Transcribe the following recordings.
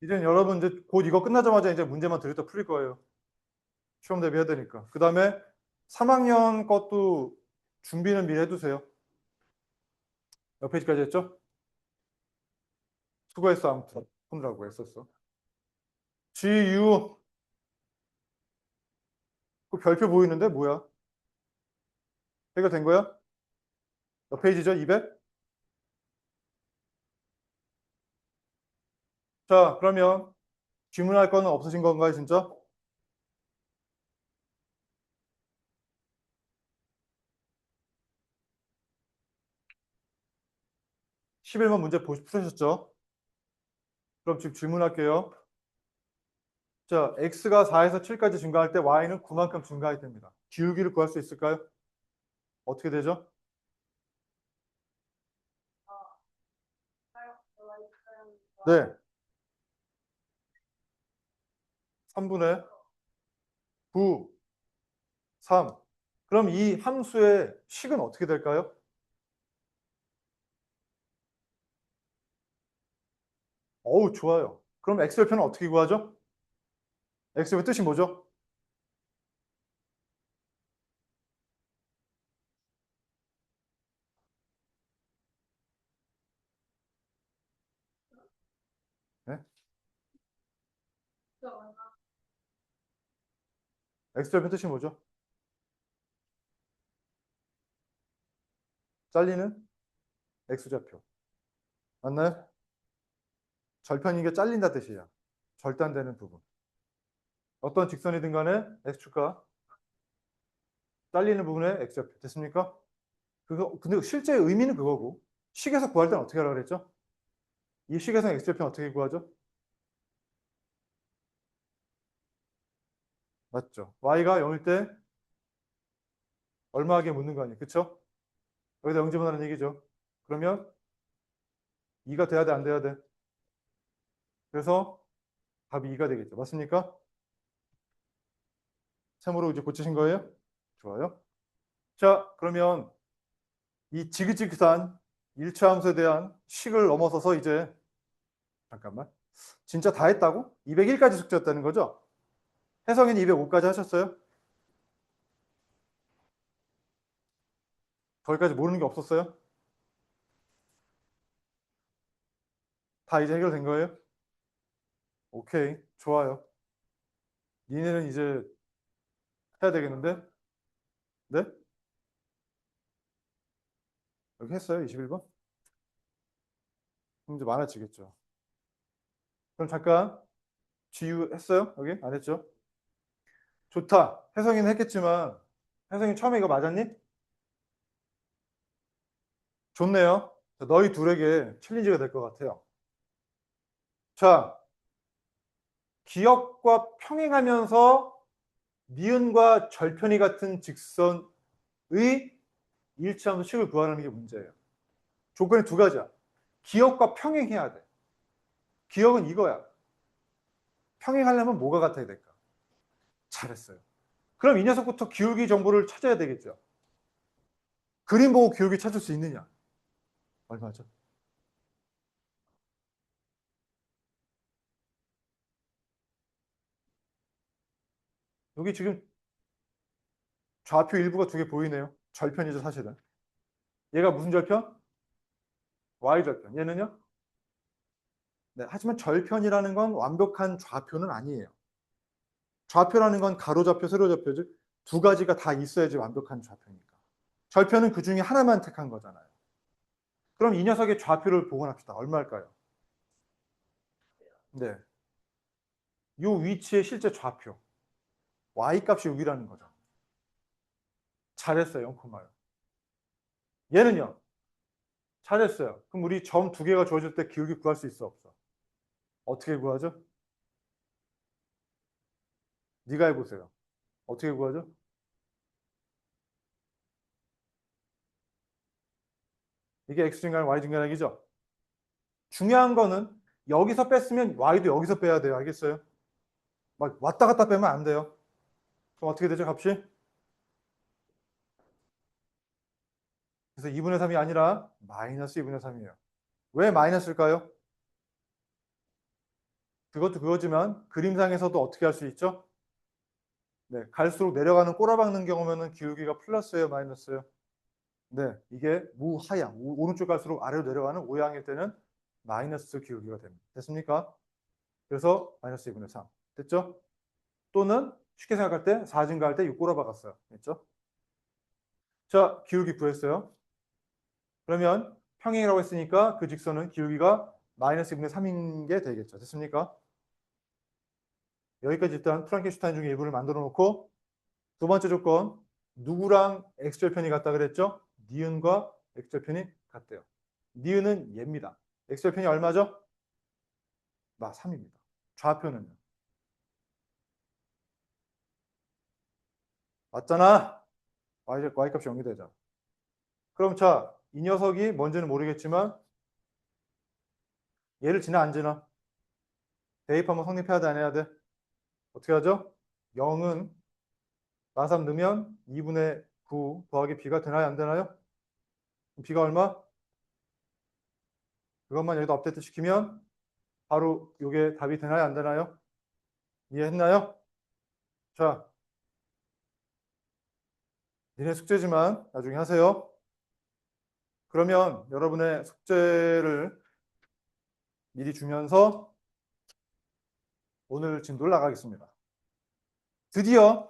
이제 여러분 이제 곧 이거 끝나자마자 이제 문제만 드렸다 풀릴 거예요. 시험 대비해야 되니까. 그다음에 3학년 것도 준비는 미리 해두세요. 몇 페이지까지 했죠? 수고했어 아무튼. 푸느라고 했었어. GU 그 별표 보이는데 뭐야? 해결된 거야? 몇 페이지죠? 200? 자, 그러면 질문할 거는 없으신 건가요, 진짜? (11번) 문제 풀으셨죠? 그럼 지금 질문할게요. 자, x가 4에서 7까지 증가할 때 y는 9만큼 증가할 때입니다. 기울기를 구할 수 있을까요? 어떻게 되죠? 네. 3분의 9, 3. 그럼 이 함수의 식은 어떻게 될까요? 어우, 좋아요. 그럼 x절편은 어떻게 구하죠? x의 뜻이 뭐죠? 네? x절편 뜻이 뭐죠? 잘리는 x좌표. 맞나요? 절편인 게 잘린다 뜻이야. 절단되는 부분. 어떤 직선이든 간에 x축과 잘리는 부분의 x좌표. 됐습니까? 그거 근데 실제 의미는 그거고 식에서 구할 때는 어떻게 하라고 그랬죠? 이 식에서 x좌표는 어떻게 구하죠? 맞죠. y가 0일 때 얼마하게 묻는 거 아니에요. 그쵸? 여기다 0 집어넣는 얘기죠. 그러면 2가 돼야 돼, 안 돼야 돼? 그래서 답이 2가 되겠죠. 맞습니까? 참으로 이제 고치신 거예요? 좋아요. 자, 그러면 이 지긋지긋한 1차 함수에 대한 식을 넘어서서 이제 잠깐만. 진짜 다 했다고? 201까지 숙제였다는 거죠? 해성이는 205까지 하셨어요? 거기까지 모르는 게 없었어요? 다 이제 해결된 거예요? 오케이. 좋아요. 니네는 이제 해야 되겠는데? 네? 여기 했어요? 21번? 그럼 이제 많아지겠죠. 그럼 잠깐 GU 했어요? 여기? 안 했죠? 좋다. 혜성이는 했겠지만 혜성이 처음에 이거 맞았니? 좋네요. 자, 너희 둘에게 챌린지가 될 것 같아요. 자, 기역과 평행하면서 니은과 절편이 같은 직선의 일치함수 식을 구하라는 게 문제예요. 조건이 두 가지야. 기역과 평행해야 돼. 기역은 이거야. 평행하려면 뭐가 같아야 될까? 잘했어요. 그럼 이 녀석부터 기울기 정보를 찾아야 되겠죠. 그림 보고 기울기 찾을 수 있느냐? 얼마죠? 여기 지금 좌표 일부가 두 개 보이네요. 절편이죠, 사실은. 얘가 무슨 절편? Y절편. 얘는요? 네, 하지만 절편이라는 건 완벽한 좌표는 아니에요. 좌표라는 건 가로좌표, 세로좌표, 즉 두 가지가 다 있어야지 완벽한 좌표니까. 절편은 그 중에 하나만 택한 거잖아요. 그럼 이 녀석의 좌표를 복원합시다. 얼마일까요? 네. 이 위치의 실제 좌표. Y값이 6이라는 거죠. 잘했어요. 0,요. 얘는요? 잘했어요. 그럼 우리 점 두 개가 주어질 때 기울기 구할 수 있어, 없어? 어떻게 구하죠? 네가 해보세요. 어떻게 구하죠? 이게 x 증가는 y 증가량이죠. 중요한 거는 여기서 뺐으면 y도 여기서 빼야 돼요. 알겠어요? 막 왔다 갔다 빼면 안 돼요. 그럼 어떻게 되죠, 값이? 그래서 2분의 3이 아니라 마이너스 2분의 3이에요. 왜 마이너스일까요? 그것도 그거지만 그림상에서도 어떻게 할 수 있죠? 네, 갈수록 내려가는 꼬라박는 경우면은 기울기가 플러스예요, 마이너스예요? 네, 이게 무하향, 오른쪽 갈수록 아래로 내려가는 우향일 때는 마이너스 기울기가 됩니다. 됐습니까? 그래서 마이너스 2분의 3. 됐죠? 또는 쉽게 생각할 때 4 증가할 때 6 꼬라박았어요. 됐죠? 자, 기울기 구했어요. 그러면 평행이라고 했으니까 그 직선은 기울기가 마이너스 2분의 3인 게 되겠죠. 됐습니까? 여기까지 일단 프랑켄슈타인 중에 일부를 만들어 놓고 두 번째 조건, 누구랑 x절편이 같다 그랬죠? 니은과 x절편이 같대요. 니은은 얘입니다. x절편이 얼마죠? 3입니다. 좌표는요? 맞잖아. y값이 0이 되죠. 그럼 자, 이 녀석이 뭔지는 모르겠지만 얘를 지나 안 지나? 대입하면 성립해야 돼, 안 해야 돼? 어떻게 하죠? 0은 마3 넣으면 2분의 9 더하기 b가 되나요, 안 되나요? b가 얼마? 그것만 여기다 업데이트 시키면 바로 이게 답이 되나요, 안 되나요? 이해했나요? 자, 니네 숙제지만 나중에 하세요. 그러면 여러분의 숙제를 미리 주면서 오늘 진도를 나가겠습니다. 드디어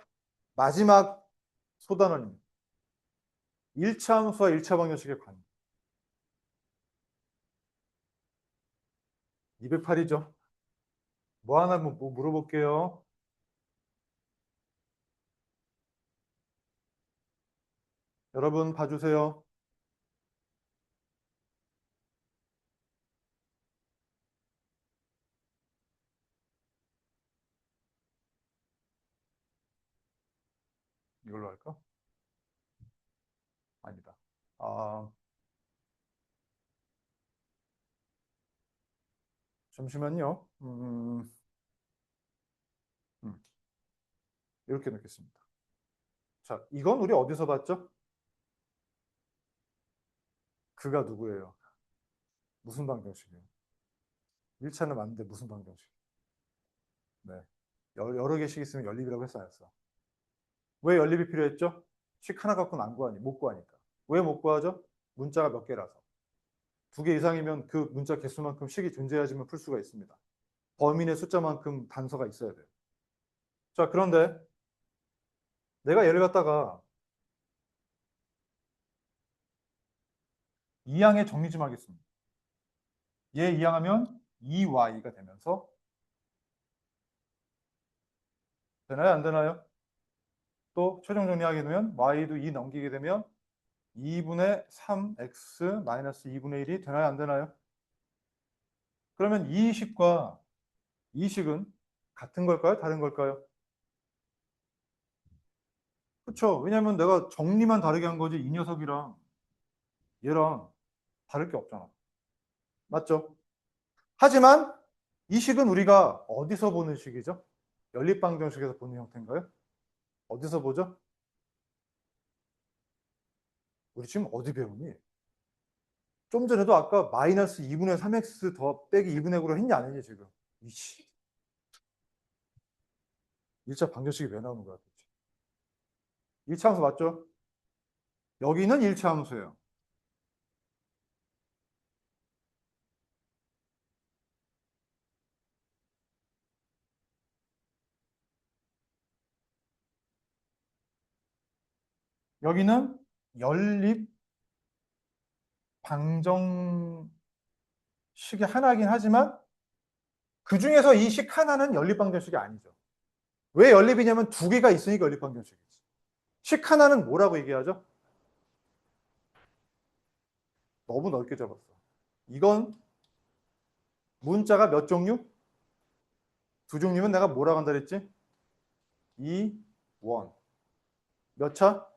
마지막 소단원입니다. 1차 함수와 1차 방정식의 관계. 208이죠. 뭐 하나 물어볼게요. 여러분 봐주세요. 이걸로 할까? 아니다. 아, 잠시만요. 이렇게 넣겠습니다. 자, 이건 우리 어디서 봤죠? 그가 누구예요? 무슨 방정식이에요? 1차는 맞는데 무슨 방정식? 네. 여러 개씩 있으면 연립이라고 해서 알았어. 왜 연립이 필요했죠? 식 하나 갖고는 못 구하니까. 왜 못 구하죠? 문자가 몇 개라서. 2개 이상이면 그 문자 개수만큼 식이 존재해야지만 풀 수가 있습니다. 범인의 숫자만큼 단서가 있어야 돼요. 자, 그런데 내가 얘를 갖다가 2항에 정리 좀 하겠습니다. 얘 2항하면 2y가 되면서 되나요? 안 되나요? 또 최종 정리하게 되면 y도 2 넘기게 되면 2분의 3x 마이너스 2분의 1이 되나요? 안 되나요? 그러면 이 식과 이 식은 같은 걸까요? 다른 걸까요? 그렇죠. 왜냐하면 내가 정리만 다르게 한 거지 이 녀석이랑 얘랑 다를 게 없잖아. 맞죠? 하지만 이 식은 우리가 어디서 보는 식이죠? 연립방정식에서 보는 형태인가요? 어디서 보죠? 우리 지금 어디 배우니? 좀 전에도 아까 마이너스 2분의 3x 더 빼기 2분의 9로 했냐 안 했냐 지금. 이씨. 1차 방정식이 왜 나오는 거야? 1차 함수 맞죠? 여기는 1차 함수예요. 여기는 연립 방정식이 하나긴 하지만 그 중에서 이 식 하나는 연립 방정식이 아니죠. 왜 연립이냐면 2개가 있으니까 연립 방정식이지. 식 하나는 뭐라고 얘기하죠? 너무 넓게 잡았어. 이건 문자가 몇 종류? 2종류면 내가 뭐라고 한다 그랬지? 2, 1. 몇 차?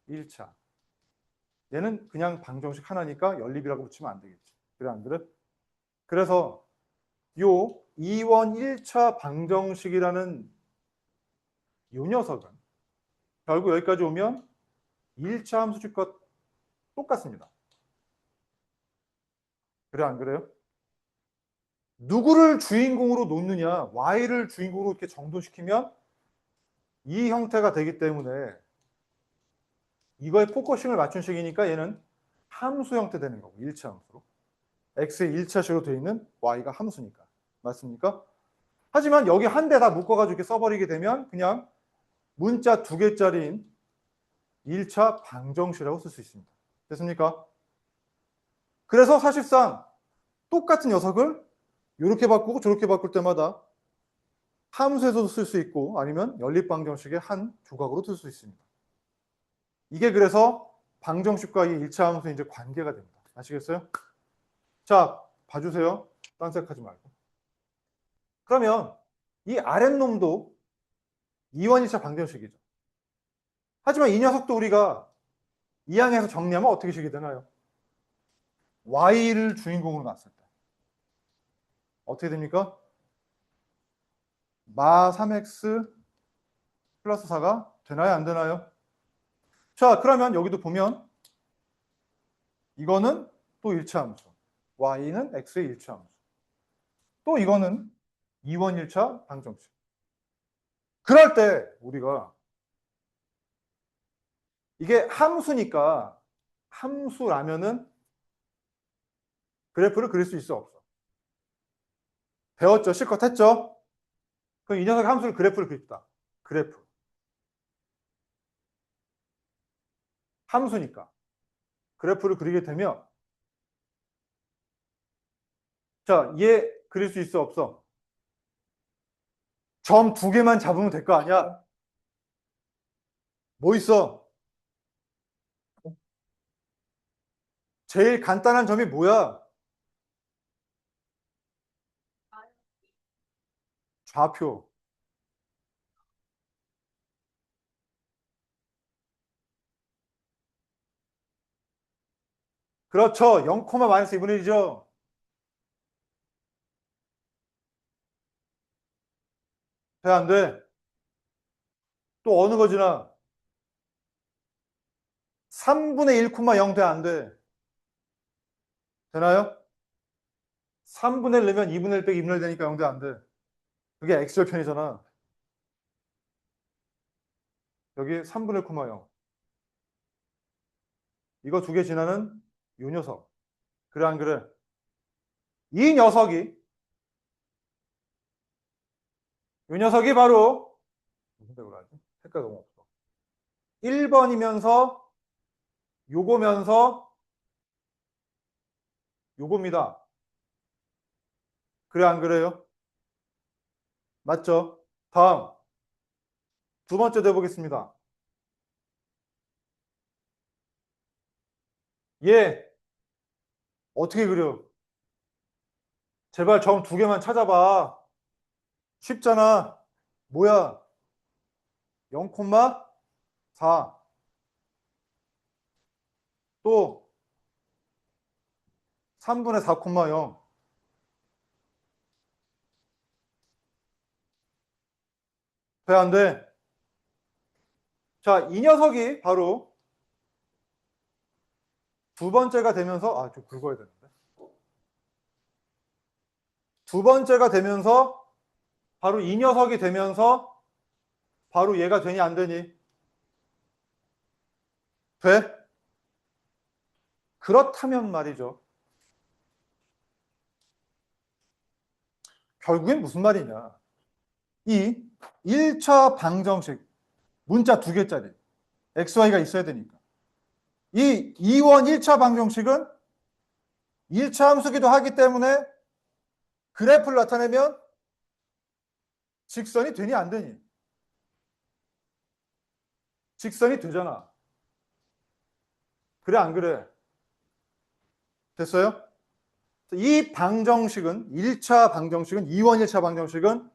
1차. 얘는 그냥 방정식 하나니까 연립이라고 붙이면 안 되겠지. 그래 안 그래? 그래서 요 2원 1차 방정식이라는 요 녀석은 결국 여기까지 오면 1차 함수식과 똑같습니다. 그래 안 그래요? 누구를 주인공으로 놓느냐, y를 주인공으로 이렇게 정돈시키면 이 형태가 되기 때문에 이거에 포커싱을 맞춘 식이니까 얘는 함수 형태 되는 거고, 1차 함수로. x의 1차식으로 되어 있는 y가 함수니까. 맞습니까? 하지만 여기 한 대 다 묶어가지고 이렇게 써버리게 되면 그냥 문자 2개짜리인 1차 방정식이라고 쓸 수 있습니다. 됐습니까? 그래서 사실상 똑같은 녀석을 이렇게 바꾸고 저렇게 바꿀 때마다 함수에서도 쓸 수 있고 아니면 연립방정식의 한 조각으로 쓸 수 있습니다. 이게 그래서 방정식과 이 1차 함수의 이제 관계가 됩니다. 아시겠어요? 자, 봐주세요. 딴색하지 말고. 그러면 이 아랫놈도 2원 1차 방정식이죠. 하지만 이 녀석도 우리가 이항에서 정리하면 어떻게 식이 되나요? y를 주인공으로 놨을 때 어떻게 됩니까? 마 3x 플러스 4가 되나요? 안 되나요? 자, 그러면 여기도 보면 이거는 또 1차 함수, y는 x의 1차 함수. 또 이거는 2원 1차 방정식. 그럴 때 우리가 이게 함수니까 함수라면은 그래프를 그릴 수 있어 없어? 배웠죠? 실컷 했죠? 그럼 이 녀석의 함수를 그래프를 그립다. 그래프. 함수니까. 그래프를 그리게 되면 자, 얘 그릴 수 있어 없어? 점 2개만 잡으면 될 거 아니야? 뭐 있어? 제일 간단한 점이 뭐야? 좌표. 그렇죠. 0, 마이너스 2분의 1이죠. 돼, 안 돼? 또 어느 거 지나? 3분의 1, 0 돼, 안 돼? 되나요? 3분의 1 넣으면 2분의 1 빼기 2분의 1 되니까 0 돼, 안 돼? 그게 x절편이잖아. 여기 3분의 1, 0. 이거 2개 지나는 요 녀석. 그래, 안 그래? 이 녀석이, 요 녀석이 바로, 무슨 색으로 하지? 색깔 너무 없어. 1번이면서 요거면서 요겁니다. 그래, 안 그래요? 맞죠? 다음, 두 번째 내보겠습니다. 얘, 어떻게 그려? 제발 점 2개만 찾아봐. 쉽잖아. 뭐야? 0,4. 또 3분의 4,0. 돼, 안 돼? 자, 이 녀석이 바로 두 번째가 되면서, 좀 굵어야 되는데. 두 번째가 되면서 바로 이 녀석이 되면서 바로 얘가 되니 안 되니? 돼? 그렇다면 말이죠. 결국엔 무슨 말이냐. 이 1차 방정식, 문자 2개짜리 xy가 있어야 되니까. 이 2원 1차 방정식은 1차 함수기도 하기 때문에 그래프를 나타내면 직선이 되니 안 되니? 직선이 되잖아. 그래, 안 그래? 됐어요? 이 방정식은 1차 방정식은 2원 1차 방정식은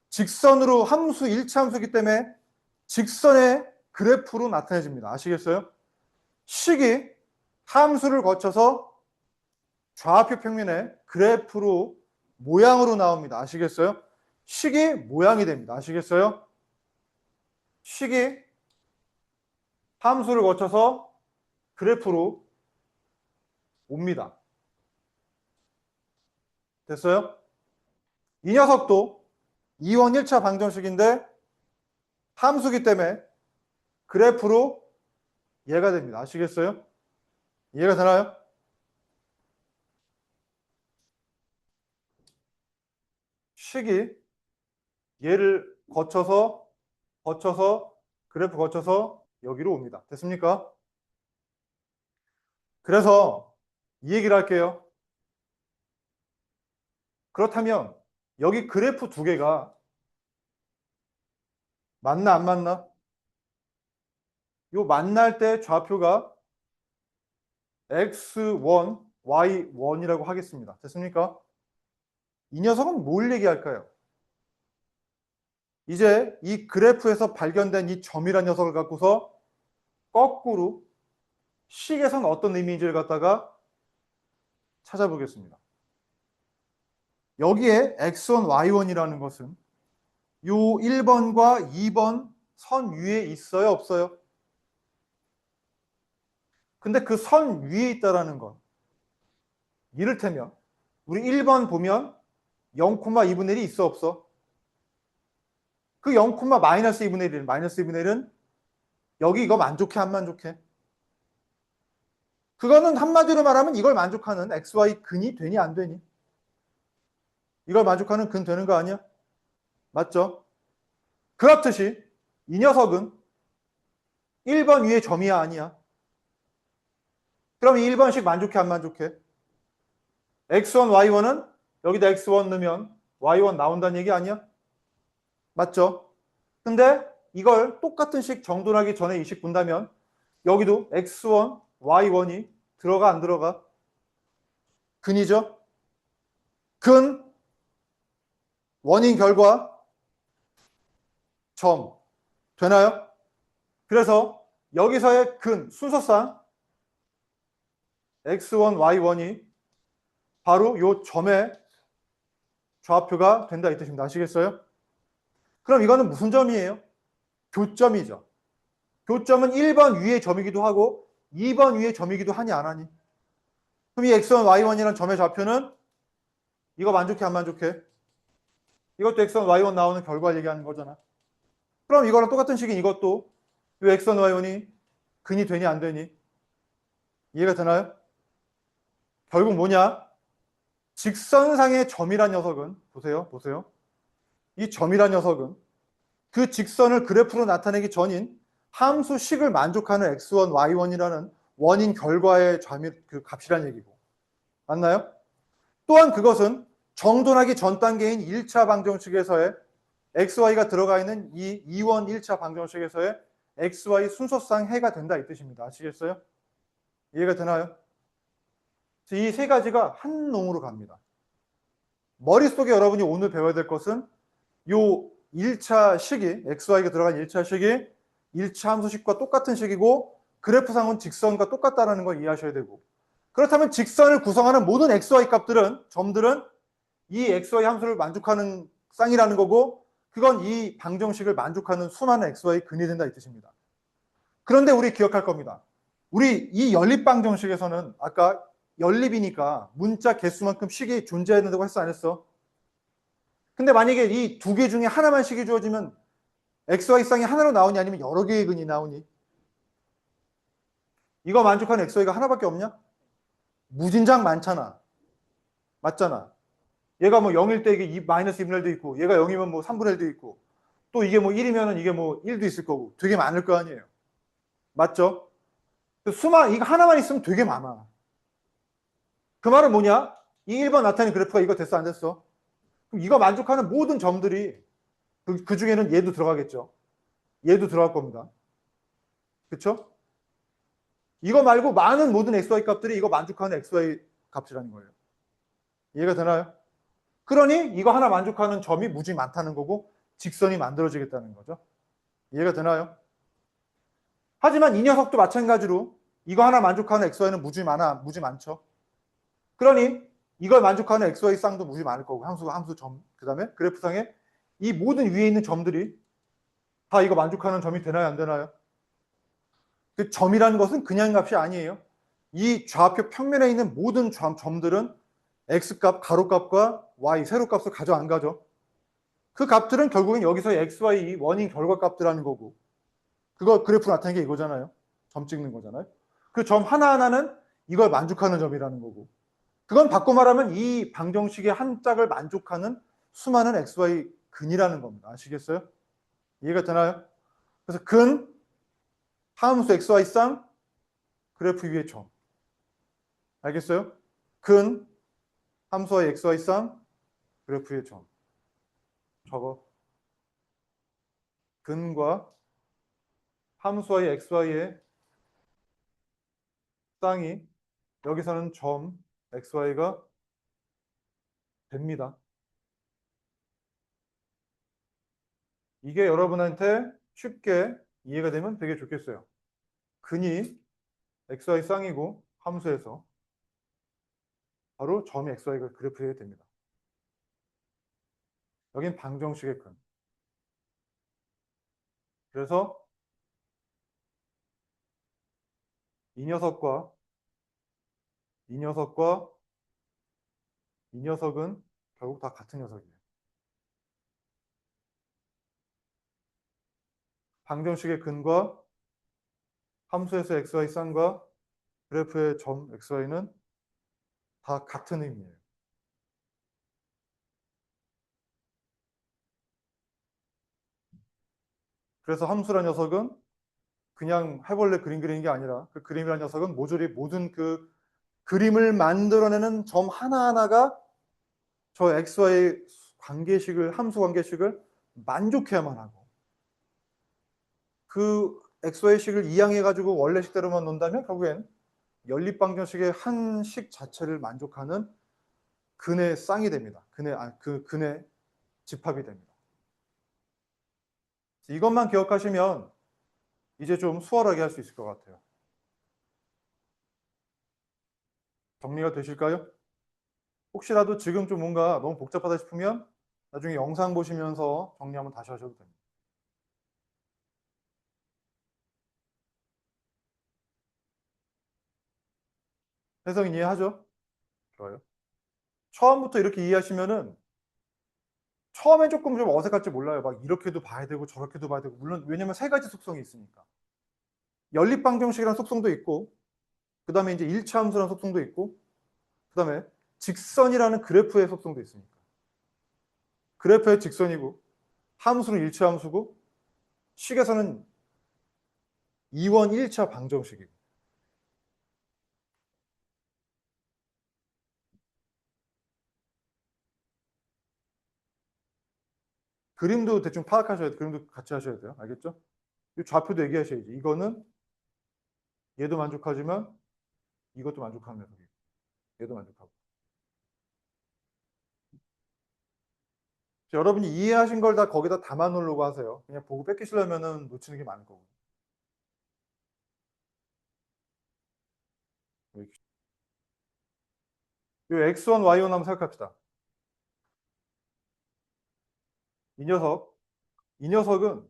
직선으로 함수 1차 함수이기 때문에 직선의 그래프로 나타내집니다. 아시겠어요? 식이 함수를 거쳐서 좌표 평면의 그래프로 모양으로 나옵니다. 아시겠어요? 식이 모양이 됩니다. 아시겠어요? 식이 함수를 거쳐서 그래프로 옵니다. 됐어요? 이 녀석도 2원 1차 방정식인데 함수기 때문에 그래프로 얘가 됩니다. 아시겠어요? 이해가 되나요? 식이 얘를 거쳐서 그래프 거쳐서 여기로 옵니다. 됐습니까? 그래서 이 얘기를 할게요. 그렇다면 여기 그래프 두 개가 맞나 안 맞나? 요 만날 때 좌표가 x1, y1이라고 하겠습니다. 됐습니까? 이 녀석은 뭘 얘기할까요? 이제 이 그래프에서 발견된 이 점이라는 녀석을 갖고서 거꾸로 식에서는 어떤 의미인지를 갖다가 찾아보겠습니다. 여기에 x1, y1이라는 것은 요 1번과 2번 선 위에 있어요, 없어요? 근데 그 선 위에 있다라는 건 이를테면 우리 1번 보면 0,2분의 1이 있어, 없어? 그 0, 마이너스 2분의 1, 마이너스 2분의 1은 여기 이거 만족해, 안 만족해? 그거는 한마디로 말하면 이걸 만족하는 XY 근이 되니 안 되니? 이걸 만족하는 근 되는 거 아니야? 맞죠? 그렇듯이 이 녀석은 1번 위에 점이야, 아니야? 그럼 이 1번씩 만족해, 안 만족해? X1, Y1은 여기다 X1 넣으면 Y1 나온다는 얘기 아니야? 맞죠? 근데 이걸 똑같은 식 정돈하기 전에 이 식 본다면 여기도 X1, Y1이 들어가 안 들어가? 근이죠? 근, 원인, 결과, 점. 되나요? 그래서 여기서의 근, 순서상 X1, Y1이 바로 요 점의 좌표가 된다 이 뜻입니다. 아시겠어요? 그럼 이거는 무슨 점이에요? 교점이죠. 교점은 1번 위의 점이기도 하고 2번 위의 점이기도 하니 안 하니? 그럼 이 X1, Y1이라는 점의 좌표는 이거 만족해 안 만족해? 이것도 X1, Y1 나오는 결과 얘기하는 거잖아. 그럼 이거랑 똑같은 식인 이것도 이 X1, Y1이 근이 되니 안 되니? 이해가 되나요? 결국 뭐냐? 직선상의 점이란 녀석은 보세요. 이 점이란 녀석은 그 직선을 그래프로 나타내기 전인 함수 식을 만족하는 x1, y1이라는 원인 결과의 그 값이란 얘기고. 맞나요? 또한 그것은 정돈하기 전 단계인 1차 방정식에서의 xy가 들어가 있는 이 2원 1차 방정식에서의 xy 순서상 해가 된다 이 뜻입니다. 아시겠어요? 이해가 되나요? 이 세 가지가 한 놈으로 갑니다. 머릿속에 여러분이 오늘 배워야 될 것은 요 1차 식이 xy가 들어간 1차 식이 1차 함수식과 똑같은 식이고 그래프상은 직선과 똑같다는 걸 이해하셔야 되고, 그렇다면 직선을 구성하는 모든 xy 값들은 점들은 이 xy 함수를 만족하는 쌍이라는 거고, 그건 이 방정식을 만족하는 수많은 xy 근이 된다 이 뜻입니다. 그런데 우리 기억할 겁니다. 우리 이 연립 방정식에서는 아까 연립이니까 문자 개수만큼 식이 존재해야 된다고 했어 안 했어? 근데 만약에 이 두 개 중에 하나만 식이 주어지면 XY쌍이 하나로 나오니 아니면 여러 개의 근이 나오니? 이거 만족하는 XY가 하나밖에 없냐? 무진장 많잖아. 맞잖아. 얘가 뭐 0일 때 이게 마이너스 2분의 1도 있고, 얘가 0이면 뭐 3분의 1도 있고, 또 이게 뭐 1이면 이게 뭐 1도 있을 거고, 되게 많을 거 아니에요. 맞죠? 이거 하나만 있으면 되게 많아. 그 말은 뭐냐? 이 1번 나타낸 그래프가 이거 됐어 안 됐어? 그럼 이거 만족하는 모든 점들이 그 중에는 얘도 들어가겠죠. 얘도 들어갈 겁니다. 그렇죠? 이거 말고 많은 모든 xy 값들이 이거 만족하는 xy 값이라는 거예요. 이해가 되나요? 그러니 이거 하나 만족하는 점이 무지 많다는 거고 직선이 만들어지겠다는 거죠. 이해가 되나요? 하지만 이 녀석도 마찬가지로 이거 하나 만족하는 xy는 무지 많죠. 그러니 이걸 만족하는 xy 쌍도 무지 많을 거고 함수 점, 그 다음에 그래프상에 이 모든 위에 있는 점들이 다 이거 만족하는 점이 되나요 안 되나요? 그 점이라는 것은 그냥 값이 아니에요. 이 좌표 평면에 있는 모든 점들은 x값, 가로값과 y, 세로 값을 가져 안 가져? 그 값들은 결국엔 여기서 x, y 원인 결과값들하는 거고 그거 그래프로 나타내는 게 이거잖아요. 점 찍는 거잖아요. 그 점 하나하나는 이걸 만족하는 점이라는 거고 그건 바꿔 말하면 이 방정식의 한 짝을 만족하는 수많은 xy 근이라는 겁니다. 아시겠어요? 이해가 되나요? 그래서 근 함수 xy 쌍 그래프 위의 점. 알겠어요? 근 함수와 xy 쌍 그래프 위의 점. 저거 근과 함수와의 xy의 쌍이 여기서는 점 xy가 됩니다. 이게 여러분한테 쉽게 이해가 되면 되게 좋겠어요. 근이 xy 쌍이고 함수에서 바로 점이 xy가 그래프에 됩니다. 여긴 방정식의 근. 그래서 이 녀석과 이 녀석과 이 녀석은 결국 다 같은 녀석이에요. 방정식의 근과 함수에서 xy 쌍과 그래프의 점 xy는 다 같은 의미예요. 그래서 함수란 녀석은 그냥 해볼래 그림 그리는 게 아니라 그 그림이란 녀석은 모조리 모든 그 그림을 만들어내는 점 하나하나가 저 xy 관계식을 함수 관계식을 만족해야만 하고 그 xy식을 이항해 가지고 원래 식대로만 논다면 결국엔 연립방정식의 한 식 자체를 만족하는 근의 쌍이 됩니다. 그 근의 집합이 됩니다. 이것만 기억하시면 이제 좀 수월하게 할 수 있을 것 같아요. 정리가 되실까요? 혹시라도 지금 좀 뭔가 너무 복잡하다 싶으면 나중에 영상 보시면서 정리 한번 다시 하셔도 됩니다. 해석인 이해하죠? 좋아요. 처음부터 이렇게 이해하시면은 처음엔 조금 좀 어색할지 몰라요. 막 이렇게도 봐야 되고 저렇게도 봐야 되고 물론 왜냐면 세 가지 속성이 있으니까. 연립방정식이라는 속성도 있고 그다음에 이제 일차함수라는 속성도 있고 그다음에 직선이라는 그래프의 속성도 있으니까. 그래프의 직선이고 함수는 일차함수고 식에서는 2원 1차 방정식이고 그림도 대충 파악하셔야 돼요. 그림도 같이 하셔야 돼요. 알겠죠? 이 좌표도 얘기하셔야지. 이거는 얘도 만족하지만 이것도 만족하는 녀석이고 얘도 만족하고. 여러분이 이해하신 걸 다 거기다 담아 놓으려고 하세요. 그냥 보고 뺏기시려면은 놓치는 게 많을 거고. 이 x1, y1 한번 생각합시다. 이 녀석은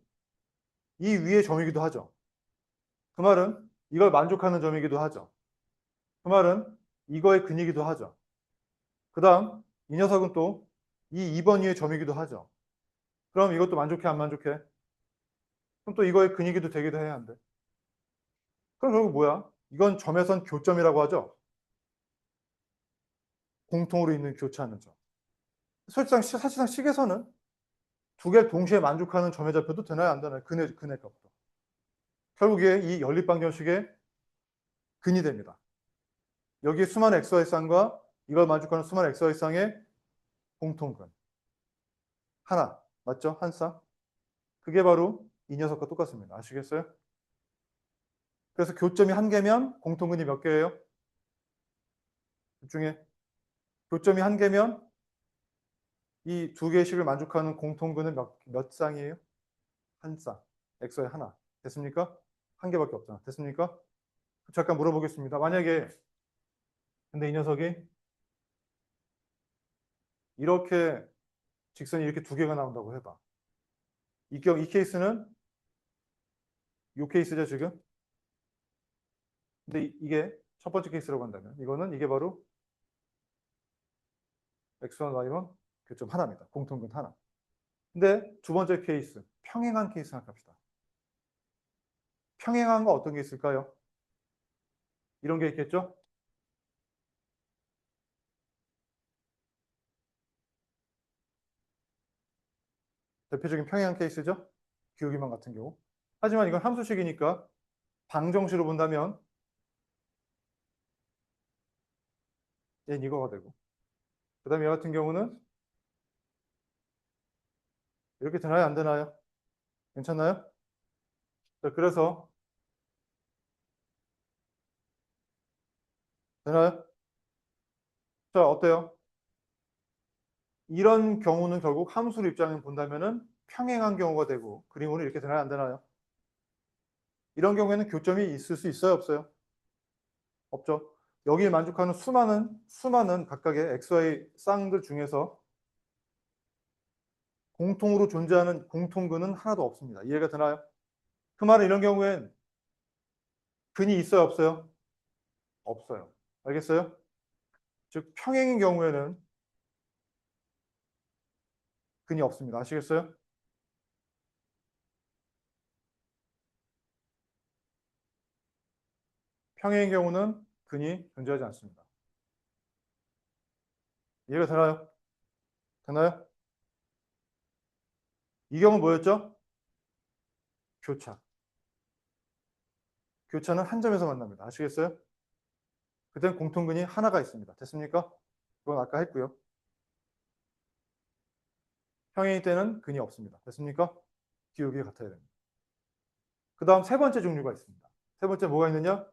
이 위의 점이기도 하죠. 그 말은 이걸 만족하는 점이기도 하죠. 그 말은 이거의 근이기도 하죠. 그 다음 이 녀석은 또 이 2번 위의 점이기도 하죠. 그럼 이것도 만족해 안 만족해? 그럼 또 이거의 근이기도 되기도 해야 한대. 그럼 결국 뭐야? 이건 점에선 교점이라고 하죠. 공통으로 있는 교차하는 점. 사실상 식에서는 두 개를 동시에 만족하는 점의 좌표도 되나요 안 되나요? 근의 값도. 결국에 이 연립방정식의 근이 됩니다. 여기 수많은 xy 쌍과 이걸 만족하는 수많은 xy 쌍의 공통근. 하나. 맞죠? 한 쌍. 그게 바로 이 녀석과 똑같습니다. 아시겠어요? 그래서 교점이 한 개면 공통근이 몇 개예요? 그 중에 교점이 한 개면 이 두 개의 식을 만족하는 공통근은 몇 쌍이에요? 한 쌍. xy 하나. 됐습니까? 한 개밖에 없잖아. 됐습니까? 잠깐 물어보겠습니다. 만약에 근데 이 녀석이 이렇게 직선이 이렇게 두 개가 나온다고 해봐. 이 케이스는 이 케이스죠 지금. 근데 이게 첫 번째 케이스라고 한다면 이거는 이게 바로 X1, Y는 교점 하나입니다. 공통근 하나. 근데 두 번째 케이스, 평행한 케이스 생각합시다. 평행한 거 어떤 게 있을까요? 이런 게 있겠죠? 대표적인 평행한 케이스죠? 기울기만 같은 경우. 하지만 이건 함수식이니까 방정식으로 본다면 얘는 이거가 되고, 그 다음에 얘 같은 경우는 이렇게 되나요? 안 되나요? 괜찮나요? 자, 그래서 되나요? 자, 어때요? 이런 경우는 결국 함수를 입장을 본다면은 평행한 경우가 되고, 그림으로 이렇게 되나요? 안 되나요? 이런 경우에는 교점이 있을 수 있어요? 없어요? 없죠. 여기에 만족하는 수많은 각각의 XY 쌍들 중에서 공통으로 존재하는 공통근은 하나도 없습니다. 이해가 되나요? 그 말은 이런 경우엔 근이 있어요? 없어요? 없어요. 알겠어요? 즉 평행인 경우에는 근이 없습니다. 아시겠어요? 평행인 경우는 근이 존재하지 않습니다. 이해가 되나요? 되나요? 이 경우는 뭐였죠? 교차. 교차는 한 점에서 만납니다. 아시겠어요? 그땐 공통근이 하나가 있습니다. 됐습니까? 그건 아까 했고요. 평행일 때는 근이 없습니다. 됐습니까? 기울기가 같아야 됩니다. 그 다음 세 번째 종류가 있습니다. 세 번째 뭐가 있느냐?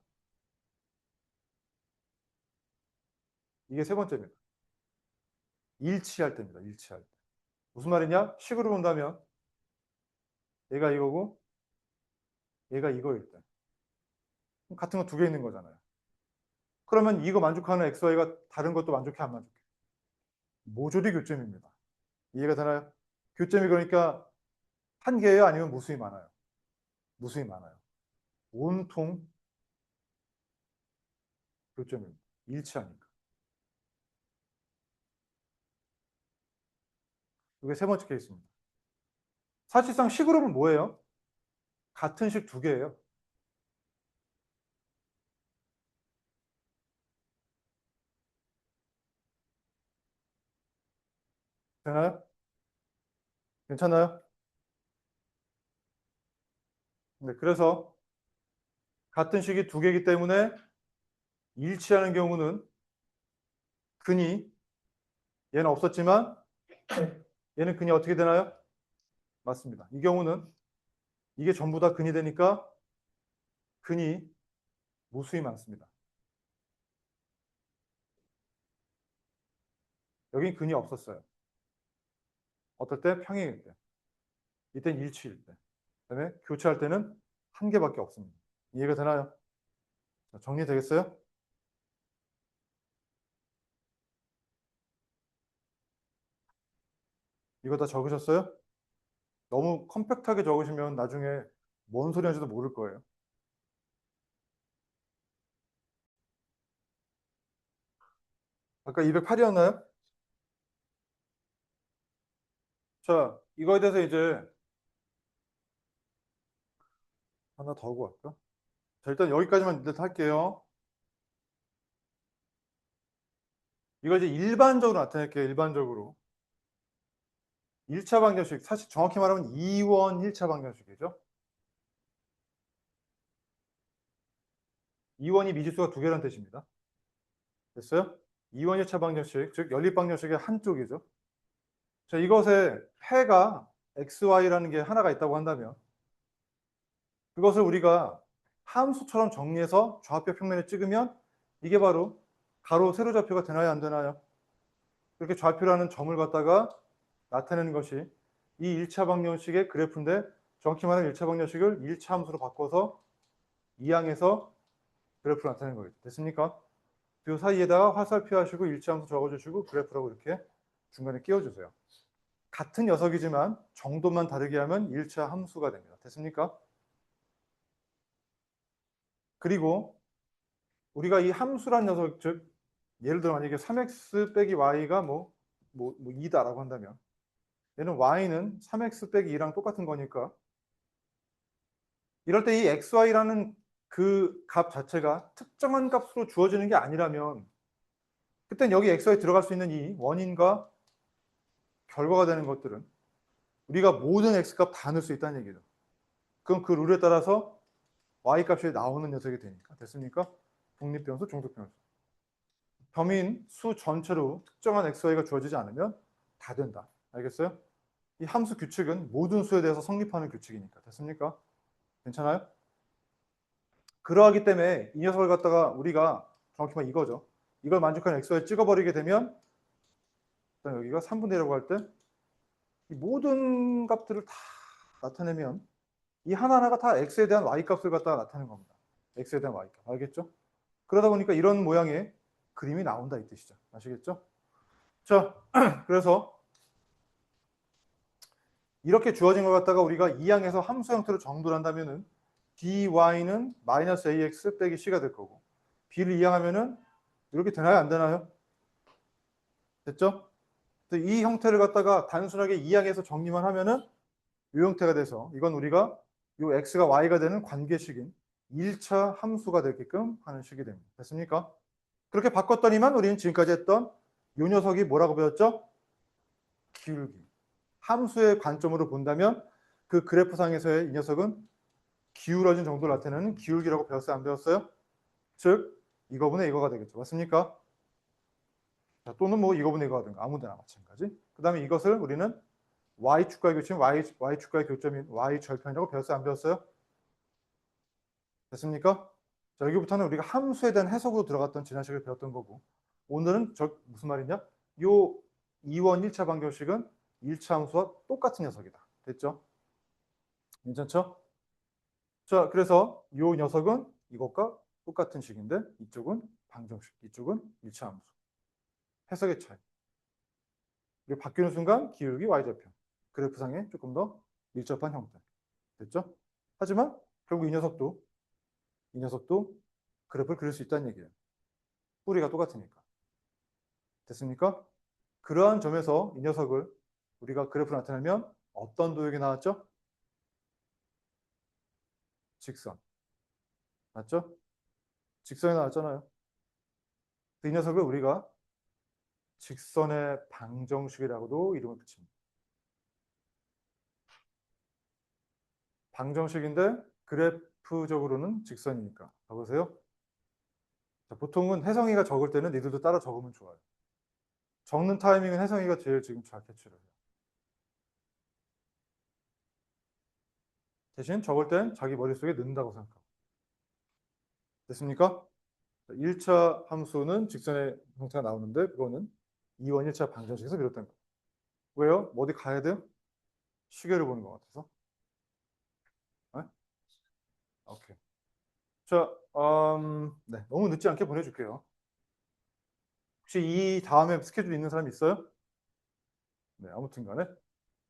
이게 세 번째입니다. 일치할 때입니다. 일치할 때. 무슨 말이냐? 식으로 본다면 얘가 이거고 얘가 이거일 때. 같은 거 두 개 있는 거잖아요. 그러면 이거 만족하는 XY가 다른 것도 만족해 안 만족해? 모조리 교점입니다. 이해가 되나요? 교점이 그러니까 한 개예요? 아니면 무수히 많아요? 무수히 많아요. 온통 교점입니다. 일치하니까. 이게 세 번째 케이스입니다. 사실상 식으로는 뭐예요? 같은 식 두 개예요. 되나요? 괜찮나요? 네, 그래서 같은 식이 두 개이기 때문에 일치하는 경우는 근이 얘는 없었지만 얘는 근이 어떻게 되나요? 맞습니다. 이 경우는 이게 전부 다 근이 되니까 근이 무수히 많습니다. 여긴 근이 없었어요. 어떨 때? 평행일 때. 이땐 일치일 때. 그다음에 교차할 때는 한 개밖에 없습니다. 이해가 되나요? 자, 정리되겠어요? 이거 다 적으셨어요? 너무 컴팩트하게 적으시면 나중에 뭔 소리 하는지도 모를 거예요. 아까 208이었나요? 자, 이거에 대해서 이제 하나 더 하고 갈까? 자, 일단 여기까지만 일단 할게요. 이걸 이제 일반적으로 나타낼게요. 일반적으로. 1차 방정식, 사실 정확히 말하면 2원 1차 방정식이죠. 2원이 미지수가 두 개라는 뜻입니다. 됐어요? 2원 1차 방정식, 즉 연립 방정식의 한쪽이죠. 자, 이것에 해가 xy라는 게 하나가 있다고 한다면 그것을 우리가 함수처럼 정리해서 좌표 평면에 찍으면 이게 바로 가로 세로좌표가 되나요? 안 되나요? 그렇게 좌표라는 점을 갖다가 나타내는 것이 이 1차 방정식의 그래프인데 정확히 말하면 1차 방정식을 1차 함수로 바꿔서 이항해서 그래프를 나타내는 거예요. 됐습니까? 그 사이에다가 화살표 하시고 1차 함수 적어주시고 그래프라고 이렇게 중간에 끼워주세요. 같은 녀석이지만 정도만 다르게 하면 1차 함수가 됩니다. 됐습니까? 그리고 우리가 이 함수란 녀석, 즉 예를 들어 만약에 3x 빼기 y가 뭐 뭐 2다라고 한다면 얘는 y는 3x 빼기 2랑 똑같은 거니까 이럴 때 이 xy라는 그 값 자체가 특정한 값으로 주어지는 게 아니라면 그땐 여기 xy 들어갈 수 있는 이 원인과 결과가 되는 것들은 우리가 모든 x값 다 넣을 수 있다는 얘기죠. 그럼 그 룰에 따라서 y값이 나오는 녀석이 되니까. 됐습니까? 독립변수, 종속변수. 범위인 수 전체로 특정한 xy가 주어지지 않으면 다 된다. 알겠어요? 이 함수 규칙은 모든 수에 대해서 성립하는 규칙이니까. 됐습니까? 괜찮아요? 그러하기 때문에 이 녀석을 갖다가 우리가 정확히 말하면 이거죠. 이걸 만족하는 xy 찍어버리게 되면 일단 여기가 3분의 1이라고 할 때 이 모든 값들을 다 나타내면 이 하나하나가 다 x에 대한 y값을 갖다가 나타내는 겁니다. x에 대한 y값. 알겠죠? 그러다 보니까 이런 모양의 그림이 나온다 이 뜻이죠. 아시겠죠? 자, 그래서 이렇게 주어진 걸 갖다가 우리가 이항에서 함수 형태로 정도를 한다면은 dy는 마이너스 ax 빼기 c가 될 거고 b를 이항하면은 이렇게 되나요? 안 되나요? 됐죠? 이 형태를 갖다가 단순하게 이항해서 정리만 하면은 이 형태가 돼서 이건 우리가 이 x가 y가 되는 관계식인 1차 함수가 되게끔 하는 식이 됩니다. 됐습니까? 그렇게 바꿨더니만 우리는 지금까지 했던 이 녀석이 뭐라고 배웠죠? 기울기. 함수의 관점으로 본다면 그 그래프상에서의 이 녀석은 기울어진 정도를 나타내는 기울기라고 배웠어요? 안 배웠어요? 즉 이거분의 이거가 되겠죠. 맞습니까? 자, 또는 뭐 이거분의 이거가 되는 거 아무데나 마찬가지. 그 다음에 이것을 우리는 y축과의 교점인 y축과의 교점인 y절편이라고 배웠어요? 안 배웠어요? 됐습니까? 자, 여기부터는 우리가 함수에 대한 해석으로 들어갔던 지난 시간에 배웠던 거고 오늘은 무슨 말이냐? 요 2원 1차 방정식은 1차 함수와 똑같은 녀석이다. 됐죠? 괜찮죠? 자, 그래서 요 녀석은 이것과 똑같은 식인데 이쪽은 방정식, 이쪽은 1차 함수. 해석의 차이. 그리고 바뀌는 순간 기울기 y절편. 그래프상에 조금 더 밀접한 형태. 됐죠? 하지만 결국 이 녀석도 그래프를 그릴 수 있다는 얘기예요. 뿌리가 똑같으니까. 됐습니까? 그러한 점에서 이 녀석을 우리가 그래프를 나타내면 어떤 도형이 나왔죠? 직선. 맞죠? 직선이 나왔잖아요. 이 녀석을 우리가 직선의 방정식이라고도 이름을 붙입니다. 방정식인데 그래프적으로는 직선이니까. 봐보세요. 자, 보통은 혜성이가 적을 때는 니들도 따라 적으면 좋아요. 적는 타이밍은 혜성이가 제일 지금 잘 캐치를 해요. 대신 적을 땐 자기 머릿속에 넣는다고 생각하고. 됐습니까? 1차 함수는 직선의 형태가 나오는데 그거는 2원 1차 방정식에서 비롯된 거예요. 왜요? 뭐 어디 가야 돼요? 시계를 보는 것 같아서. 네? 오케이. 자, 네, 너무 늦지 않게 보내줄게요. 혹시 이 다음에 스케줄 있는 사람 있어요? 네, 아무튼 간에.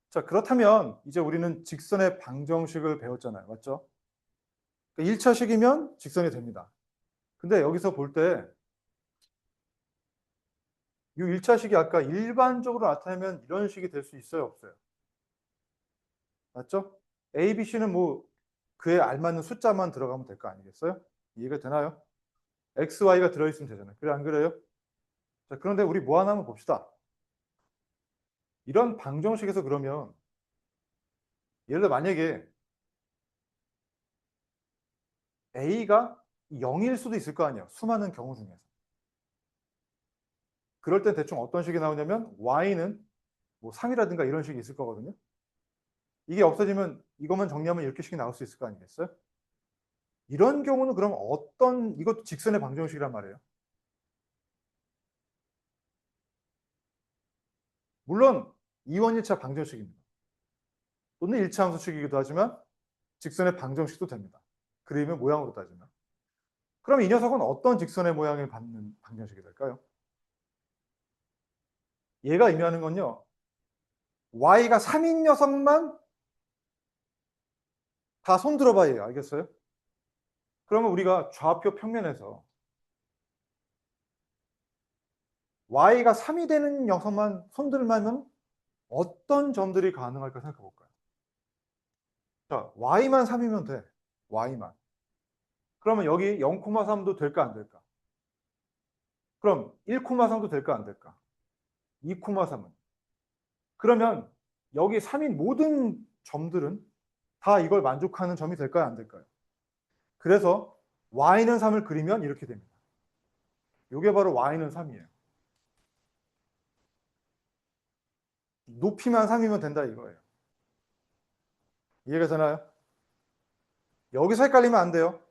자, 그렇다면 이제 우리는 직선의 방정식을 배웠잖아요. 맞죠? 1차식이면 직선이 됩니다. 근데 여기서 볼 때 이 1차식이 아까 일반적으로 나타내면 이런 식이 될 수 있어요? 없어요? 맞죠? A, B, C는 뭐 그에 알맞는 숫자만 들어가면 될 거 아니겠어요? 이해가 되나요? X, Y가 들어있으면 되잖아요. 그래, 안 그래요? 자, 그런데 우리 뭐 하나 한번 봅시다. 이런 방정식에서 그러면 예를 들어 만약에 A가 0일 수도 있을 거 아니에요. 수많은 경우 중에서. 그럴 땐 대충 어떤 식이 나오냐면 Y는 뭐 3이라든가 이런 식이 있을 거거든요. 이게 없어지면 이것만 정리하면 이렇게 식이 나올 수 있을 거 아니겠어요? 이런 경우는 그럼 이것도 직선의 방정식이란 말이에요. 물론 2원 1차 방정식입니다. 또는 1차 함수식이기도 하지만 직선의 방정식도 됩니다. 그림의 모양으로 따지면. 그럼 이 녀석은 어떤 직선의 모양을 받는 방정식이 될까요? 얘가 의미하는 건요. y가 3인 녀석만 다 손들어 봐요. 알겠어요? 그러면 우리가 좌표 평면에서 y가 3이 되는 녀석만 손들면 어떤 점들이 가능할까 생각해 볼까요? 자, y만 3이면 돼. y만. 그러면 여기 0,3도 될까 안 될까? 그럼 1,3도 될까 안 될까? 2,3은. 그러면 여기 3인 모든 점들은 다 이걸 만족하는 점이 될까요 안 될까요? 그래서 y는 3을 그리면 이렇게 됩니다. 이게 바로 y는 3이에요. 높이만 3이면 된다 이거예요. 이해가 되나요? 여기서 헷갈리면 안 돼요.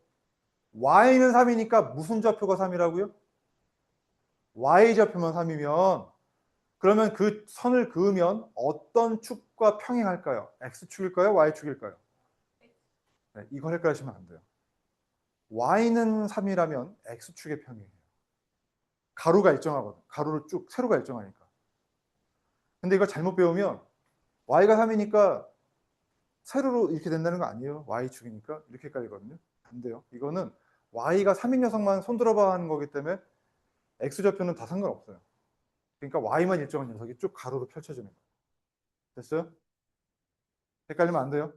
y는 3이니까 무슨 좌표가 3이라고요? y좌표만 3이면 그러면 그 선을 그으면 어떤 축과 평행할까요? x축일까요? y축일까요? 네, 이걸 헷갈리시면 안 돼요. y는 3이라면 x축의 평행이에요. 가로가 일정하거든. 가로를 쭉 세로가 일정하니까. 근데 이걸 잘못 배우면 y가 3이니까 세로로 이렇게 된다는 거 아니에요. y축이니까 이렇게 헷갈리거든요. 안 돼요. 이거는 y가 3인 녀석만 손들어봐 하는 거기 때문에 x좌표는 다 상관없어요. 그러니까 y만 일정한 녀석이 쭉 가로로 펼쳐지는 거예요. 됐어요? 헷갈리면 안 돼요.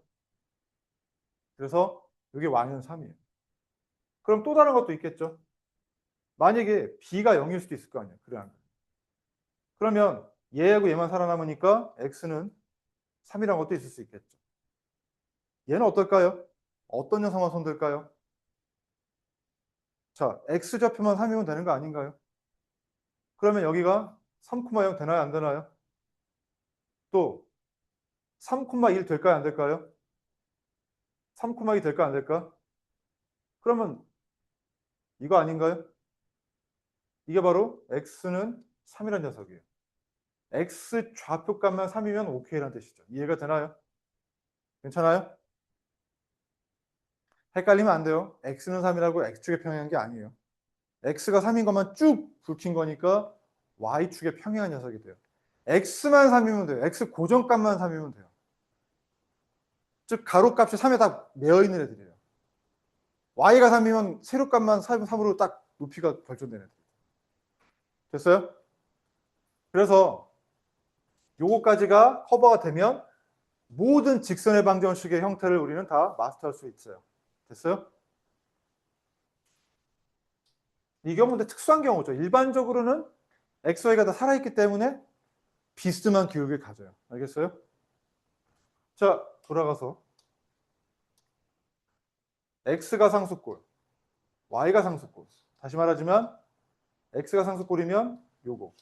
그래서 이게 y는 3이에요. 그럼 또 다른 것도 있겠죠. 만약에 b가 0일 수도 있을 거 아니에요. 그래 안 그래? 그러면 얘하고 얘만 살아남으니까 x는 3이라는 것도 있을 수 있겠죠. 얘는 어떨까요? 어떤 녀석만 손들까요? 자, x좌표만 3이면 되는 거 아닌가요? 그러면 여기가 3,0 되나요? 안 되나요? 또 3,1 될까요? 안 될까요? 3,2 될까? 안 될까? 그러면 이거 아닌가요? 이게 바로 x는 3이라는 녀석이에요. x 좌표값만 3이면 오케이라는 뜻이죠. 이해가 되나요? 괜찮아요? 헷갈리면 안 돼요. x는 3이라고 x축에 평행한 게 아니에요. x가 3인 것만 쭉 굵힌 거니까 y축에 평행한 녀석이 돼요. x만 3이면 돼요. x 고정값만 3이면 돼요. 즉 가로값이 3에 다 매어 있는 애들이에요. y가 3이면 세로값만 3으로 딱 높이가 결정되는 애들. 됐어요? 그래서 요거까지가 커버가 되면 모든 직선의 방정식의 형태를 우리는 다 마스터할 수 있어요. 됐어요? 이 경우는 특수한 경우죠. 일반적으로는 x, y가 다 살아있기 때문에 비스듬한 기울기를 가져요. 알겠어요? 자, 돌아가서 x가 상수꼴, y가 상수꼴. 다시 말하지만 x가 상수꼴이면 요거,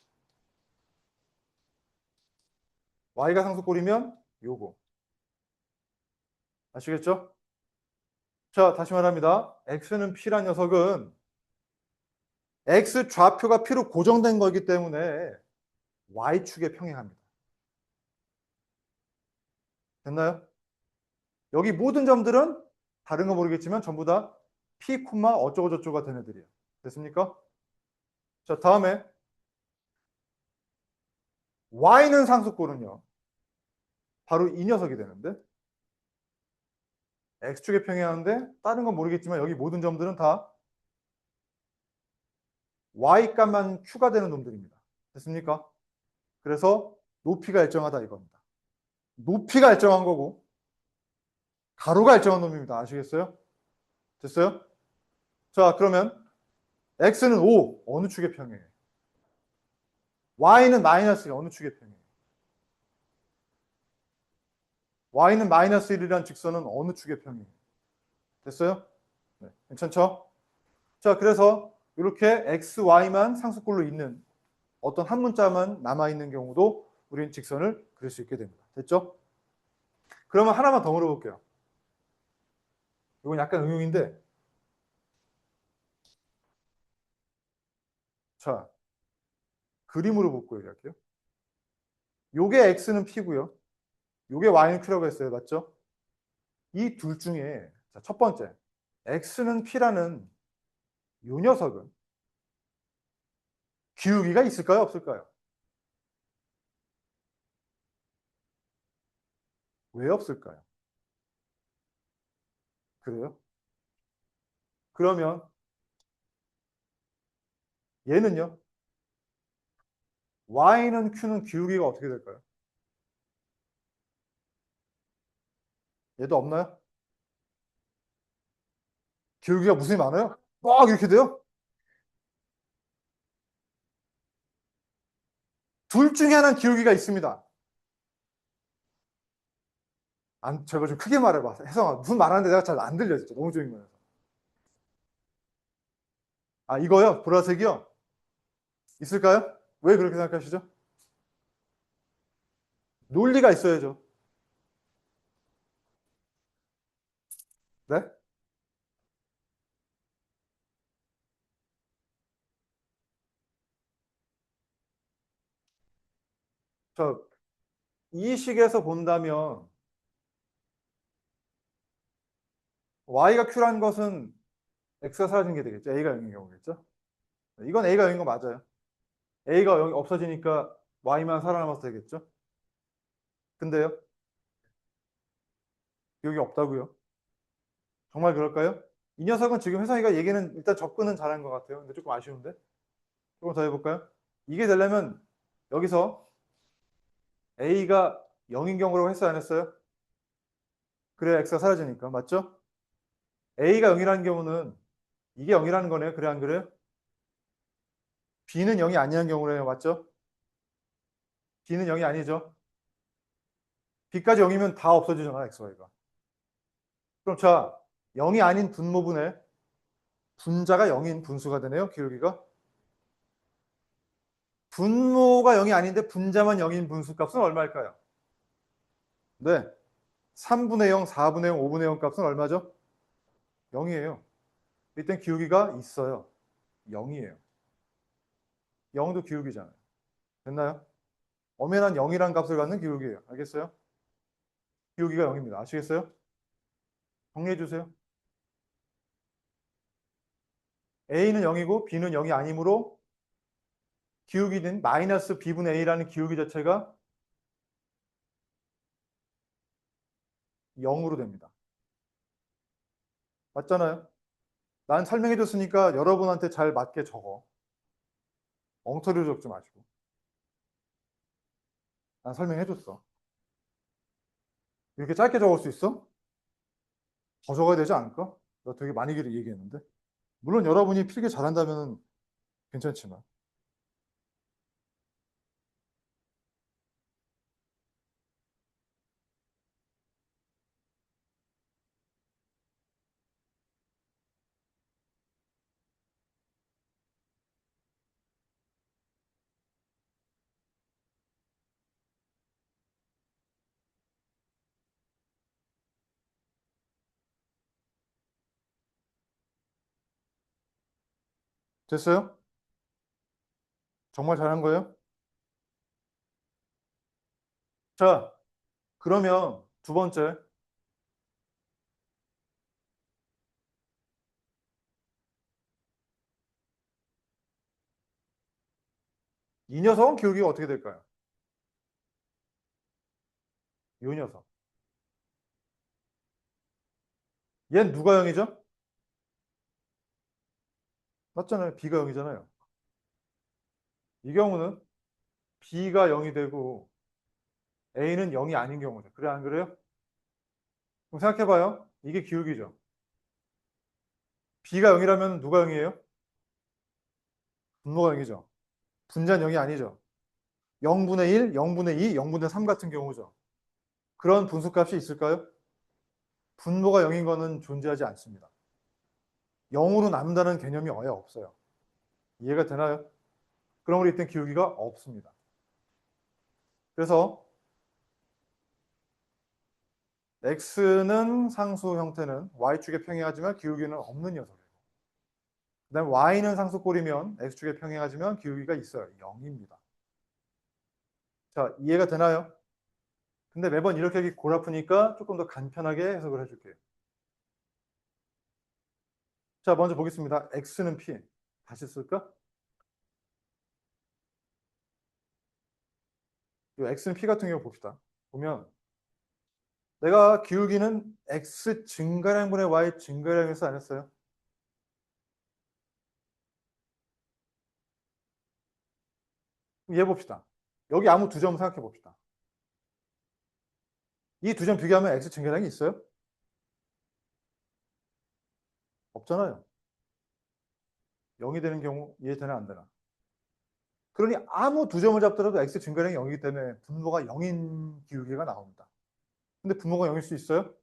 y가 상수꼴이면 요거. 아시겠죠? 자, 다시 말합니다. x는 p란 녀석은 x 좌표가 p로 고정된 거기 때문에 y축에 평행합니다. 됐나요? 여기 모든 점들은 다른 거 모르겠지만 전부 다 p, 어쩌고 저쩌고가 된 애들이에요. 됐습니까? 자, 다음에 y는 상수꼴은요. 바로 이 녀석이 되는데 x축에 평행하는데 다른 건 모르겠지만 여기 모든 점들은 다 y값만 q가 되는 놈들입니다. 됐습니까? 그래서 높이가 일정하다 이겁니다. 높이가 일정한 거고 가로가 일정한 놈입니다. 아시겠어요? 됐어요? 자, 그러면 x는 5 어느 축에 평행해요? y는 마이너스 어느 축에 평행해요? y는 마이너스 1이라는 직선은 어느 축에 평행해요? 됐어요? 네, 괜찮죠? 자, 그래서 이렇게 x, y만 상수꼴로 있는 어떤 한 문자만 남아있는 경우도 우리는 직선을 그릴 수 있게 됩니다. 됐죠? 그러면 하나만 더 물어볼게요. 이건 약간 응용인데, 자, 그림으로 보고 얘기할게요. 요게 x는 p고요. 요게 y는 q라고 했어요. 맞죠? 이 둘 중에 자, 첫 번째, x는 p라는 요 녀석은 기울기가 있을까요? 없을까요? 왜 없을까요? 그래요? 그러면 얘는요? y는 q는 기울기가 어떻게 될까요? 얘도 없나요? 기울기가 무슨 많아요? 막 이렇게 돼요? 둘 중에 하나는 기울기가 있습니다. 제가 좀 크게 말해봐. 혜성아, 무슨 말하는데 내가 잘 안 들려, 진짜. 너무 조용해서. 아, 이거요? 보라색이요? 있을까요? 왜 그렇게 생각하시죠? 논리가 있어야죠. 네? 이 식에서 본다면 y가 q라는 것은 x가 사라진 게 되겠죠. a가 0인 경우겠죠. 이건 a가 0인 거 맞아요. a가 0이 없어지니까 y만 살아남아서 되겠죠. 근데요, 여기 없다고요. 정말 그럴까요? 이 녀석은 지금 혜성이가 얘기는 일단 접근은 잘한 것 같아요. 근데 조금 아쉬운데. 조금 더 해볼까요? 이게 되려면 여기서 a가 0인 경우라고 했어요, 안 했어요? 그래야 x가 사라지니까. 맞죠? a가 0이라는 경우는 이게 0이라는 거네요. 그래, 안 그래요? b는 0이 아니라는 경우래요. 맞죠? b는 0이 아니죠. b까지 0이면 다 없어지잖아, xy가. 그럼 자, 0이 아닌 분모분의 분자가 0인 분수가 되네요, 기울기가. 분모가 0이 아닌데 분자만 0인 분수 값은 얼마일까요? 네. 3분의 0, 4분의 0, 5분의 0 값은 얼마죠? 0이에요. 이땐 기울기가 있어요. 0이에요. 0도 기울기잖아요. 됐나요? 엄연한 0이란 값을 갖는 기울기예요. 알겠어요? 기울기가 0입니다. 아시겠어요? 정리해 주세요. a는 0이고 b는 0이 아니므로 기울기는 마이너스 b분의 a라는 기울기 자체가 0으로 됩니다. 맞잖아요? 난 설명해 줬으니까 여러분한테 잘 맞게 적어. 엉터리로 적지 마시고. 난 설명해 줬어. 이렇게 짧게 적을 수 있어? 더 적어야 되지 않을까? 나 되게 많이 길게 얘기했는데. 물론 여러분이 필기 잘한다면 괜찮지만. 됐어요? 정말 잘한 거예요? 자, 그러면 두 번째. 이 녀석은 기울기가 어떻게 될까요? 이 녀석. 얘는 누가 0이죠? 맞잖아요. b가 0이잖아요. 이 경우는 b가 0이 되고 a는 0이 아닌 경우죠. 그래, 안 그래요? 그럼 생각해봐요. 이게 기울기죠. b가 0이라면 누가 0이에요? 분모가 0이죠. 분자는 0이 아니죠. 0분의 1, 0분의 2, 0분의 3 같은 경우죠. 그런 분수값이 있을까요? 분모가 0인 거는 존재하지 않습니다. 0으로 남는다는 개념이 아예 없어요. 이해가 되나요? 그럼 우리 이때 기울기가 없습니다. 그래서 x는 상수 형태는 y축에 평행하지만 기울기는 없는 녀석이에요. 그 다음에 y는 상수꼴이면 x축에 평행하지만 기울기가 있어요. 0입니다. 자, 이해가 되나요? 근데 매번 이렇게 하기 골 아프니까 조금 더 간편하게 해석을 해줄게요. 자, 먼저 보겠습니다. x는 p. 다시 쓸까? 이 x는 p 같은 경우 봅시다. 보면 내가 기울기는 x 증가량분의 y 증가량에서 안 했어요? 얘 봅시다. 여기 아무 두 점 생각해 봅시다. 이 두 점 비교하면 x 증가량이 있어요? 없잖아요. 0이 되는 경우 이해되나 안 되나? 그러니 아무 두 점을 잡더라도 x 증가량이 0이기 때문에 분모가 0인 기울기가 나옵니다. 근데 분모가 0일 수 있어요?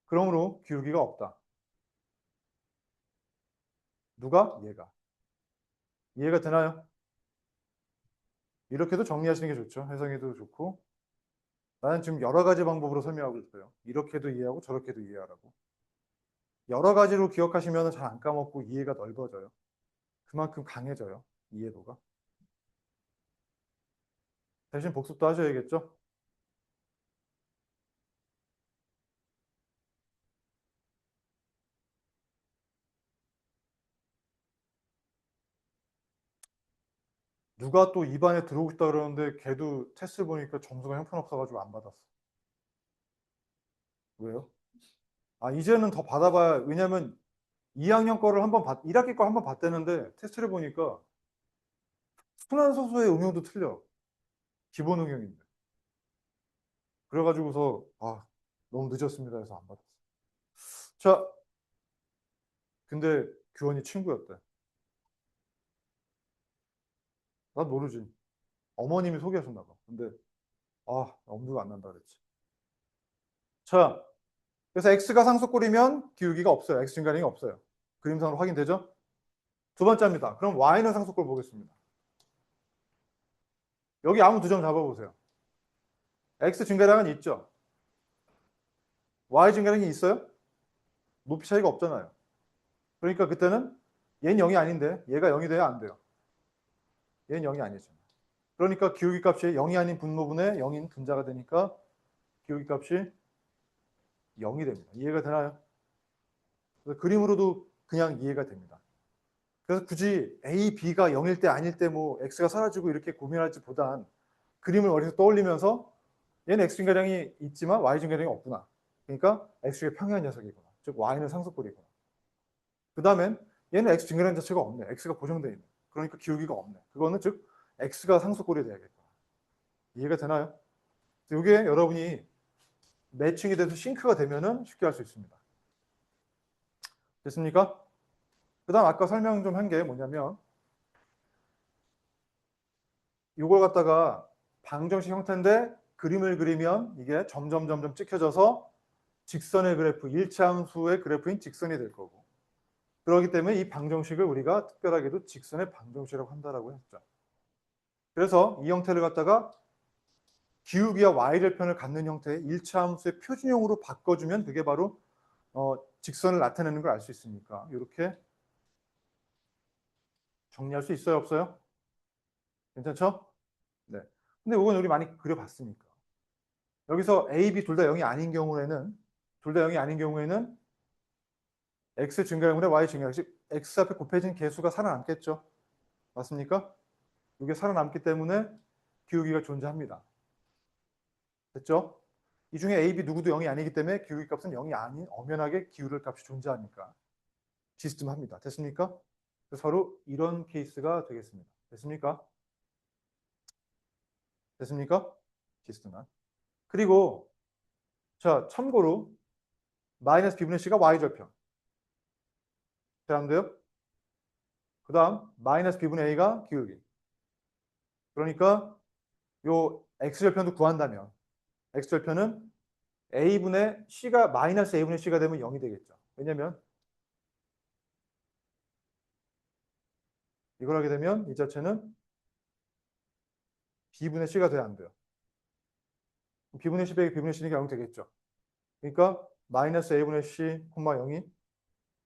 그러므로 기울기가 없다. 누가? 얘가. 이해가 되나요? 이렇게도 정리하시는 게 좋죠. 해석해도 좋고. 나는 지금 여러 가지 방법으로 설명하고 있어요. 이렇게도 이해하고 저렇게도 이해하라고. 여러 가지로 기억하시면 잘 안 까먹고 이해가 넓어져요. 그만큼 강해져요. 이해도가. 대신 복습도 하셔야겠죠? 누가 또 입안에 들어오고 싶다 그러는데 걔도 테스트 보니까 점수가 형편없어가지고 안 받았어. 왜요? 아, 이제는 더 받아봐야, 왜냐면 2학년 거를 한번 1학기 거 한번 봤대는데 테스트를 보니까 순환소수의 응용도 틀려. 기본 응용인데. 그래가지고서, 아, 너무 늦었습니다 해서 안 받았어. 자, 근데 규원이 친구였대. 난 모르지. 어머님이 소개하셨나 봐. 근데, 아, 엄두가 안 난다 그랬지. 자, 그래서 x가 상수꼴이면 기울기가 없어요. x 증가량이 없어요. 그림상으로 확인되죠? 두 번째입니다. 그럼 y는 상수꼴 보겠습니다. 여기 아무 두 점 잡아보세요. x 증가량은 있죠? y 증가량이 있어요? 높이 차이가 없잖아요. 그러니까 그때는 얘는 0이 아닌데 얘가 0이 돼야 안 돼요. 얘는 0이 아니죠. 그러니까 기울기 값이 0이 아닌 분모분의 0인 분자가 되니까 기울기 값이 0이 됩니다. 이해가 되나요? 그림으로도 그냥 이해가 됩니다. 그래서 굳이 A, B가 0일 때 아닐 때 뭐 X가 사라지고 이렇게 고민하지 보단 그림을 머릿속에 떠올리면서 얘는 X 증가량이 있지만 Y 증가량이 없구나. 그러니까 X가 평이한 녀석이구나. 즉 Y는 상수꼴이구나. 그 다음엔 얘는 X 증가량 자체가 없네. X가 고정되어 있네. 그러니까 기울기가 없네. 그거는 즉 X가 상수꼴이 돼야겠구나. 이해가 되나요? 이게 여러분이 매칭이 돼서 싱크가 되면은 쉽게 할 수 있습니다. 됐습니까? 그 다음 아까 설명 좀 한 게 뭐냐면 이걸 갖다가 방정식 형태인데 그림을 그리면 이게 점점 찍혀져서 직선의 그래프, 일차함수의 그래프인 직선이 될 거고 그렇기 때문에 이 방정식을 우리가 특별하게도 직선의 방정식이라고 한다라고 했죠. 그래서 이 형태를 갖다가 기울기와 y절편을 갖는 형태의 일차함수의 표준형으로 바꿔주면 그게 바로 직선을 나타내는 걸 알 수 있으니까 이렇게 정리할 수 있어요, 없어요? 괜찮죠? 네. 근데 이건 우리 많이 그려봤으니까. 여기서 A, B 둘 다 0이 아닌 경우에는 x 증가량분의 y 증가량, 즉 x 앞에 곱해진 개수가 살아남겠죠. 맞습니까? 이게 살아남기 때문에 기울기가 존재합니다. 됐죠? 이 중에 A, B 누구도 0이 아니기 때문에 기울기 값은 0이 아닌 엄연하게 기울을 값이 존재하니까 지스듬합니다. 됐습니까? 서로 이런 케이스가 되겠습니다. 됐습니까? 됐습니까? 지스듬한. 그리고 자 참고로 마이너스 b분의 c가 y절편. 잘안돼요? 그 다음 마이너스 b분의 a가 기울기. 그러니까 요 x절편도 구한다면 x절편은 a분의 c가 마이너스 a분의 c가 되면 0이 되겠죠. 왜냐면 이걸 하게 되면 이 자체는 b분의 c가 돼야 안 돼요. b분의 c 빼기 b분의 c니까 0 되겠죠. 그러니까 마이너스 a분의 c, 0이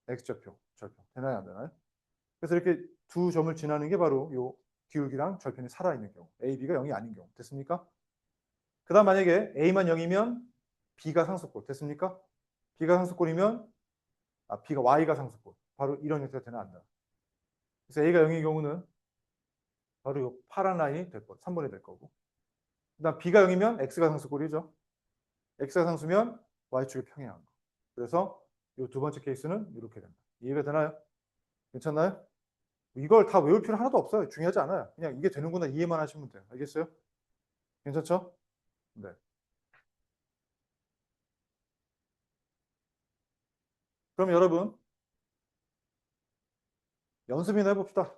x절표, 절표. 되나요 안 되나요? 그래서 이렇게 두 점을 지나는 게 바로 요 기울기랑 절편이 살아있는 경우. a, b가 0이 아닌 경우. 됐습니까? 그 다음 만약에 a만 0이면 b가 상수꼴. 됐습니까? b가 상수꼴이면 b가 y가 상수꼴. 바로 이런 형태가 되나 안 되나. 그래서 a가 0인 경우는 바로 요 파란 라인이 될 거고 3번이 될 거고. 그 다음 b가 0이면 x가 상수꼴이죠. x가 상수면 y축이 평행한 거. 그래서 이 두 번째 케이스는 이렇게 된다. 이해가 되나요? 괜찮나요? 이걸 다 외울 필요 하나도 없어요. 중요하지 않아요. 그냥 이게 되는구나 이해만 하시면 돼요. 알겠어요? 괜찮죠? 네. 그럼 여러분 연습이나 해봅시다.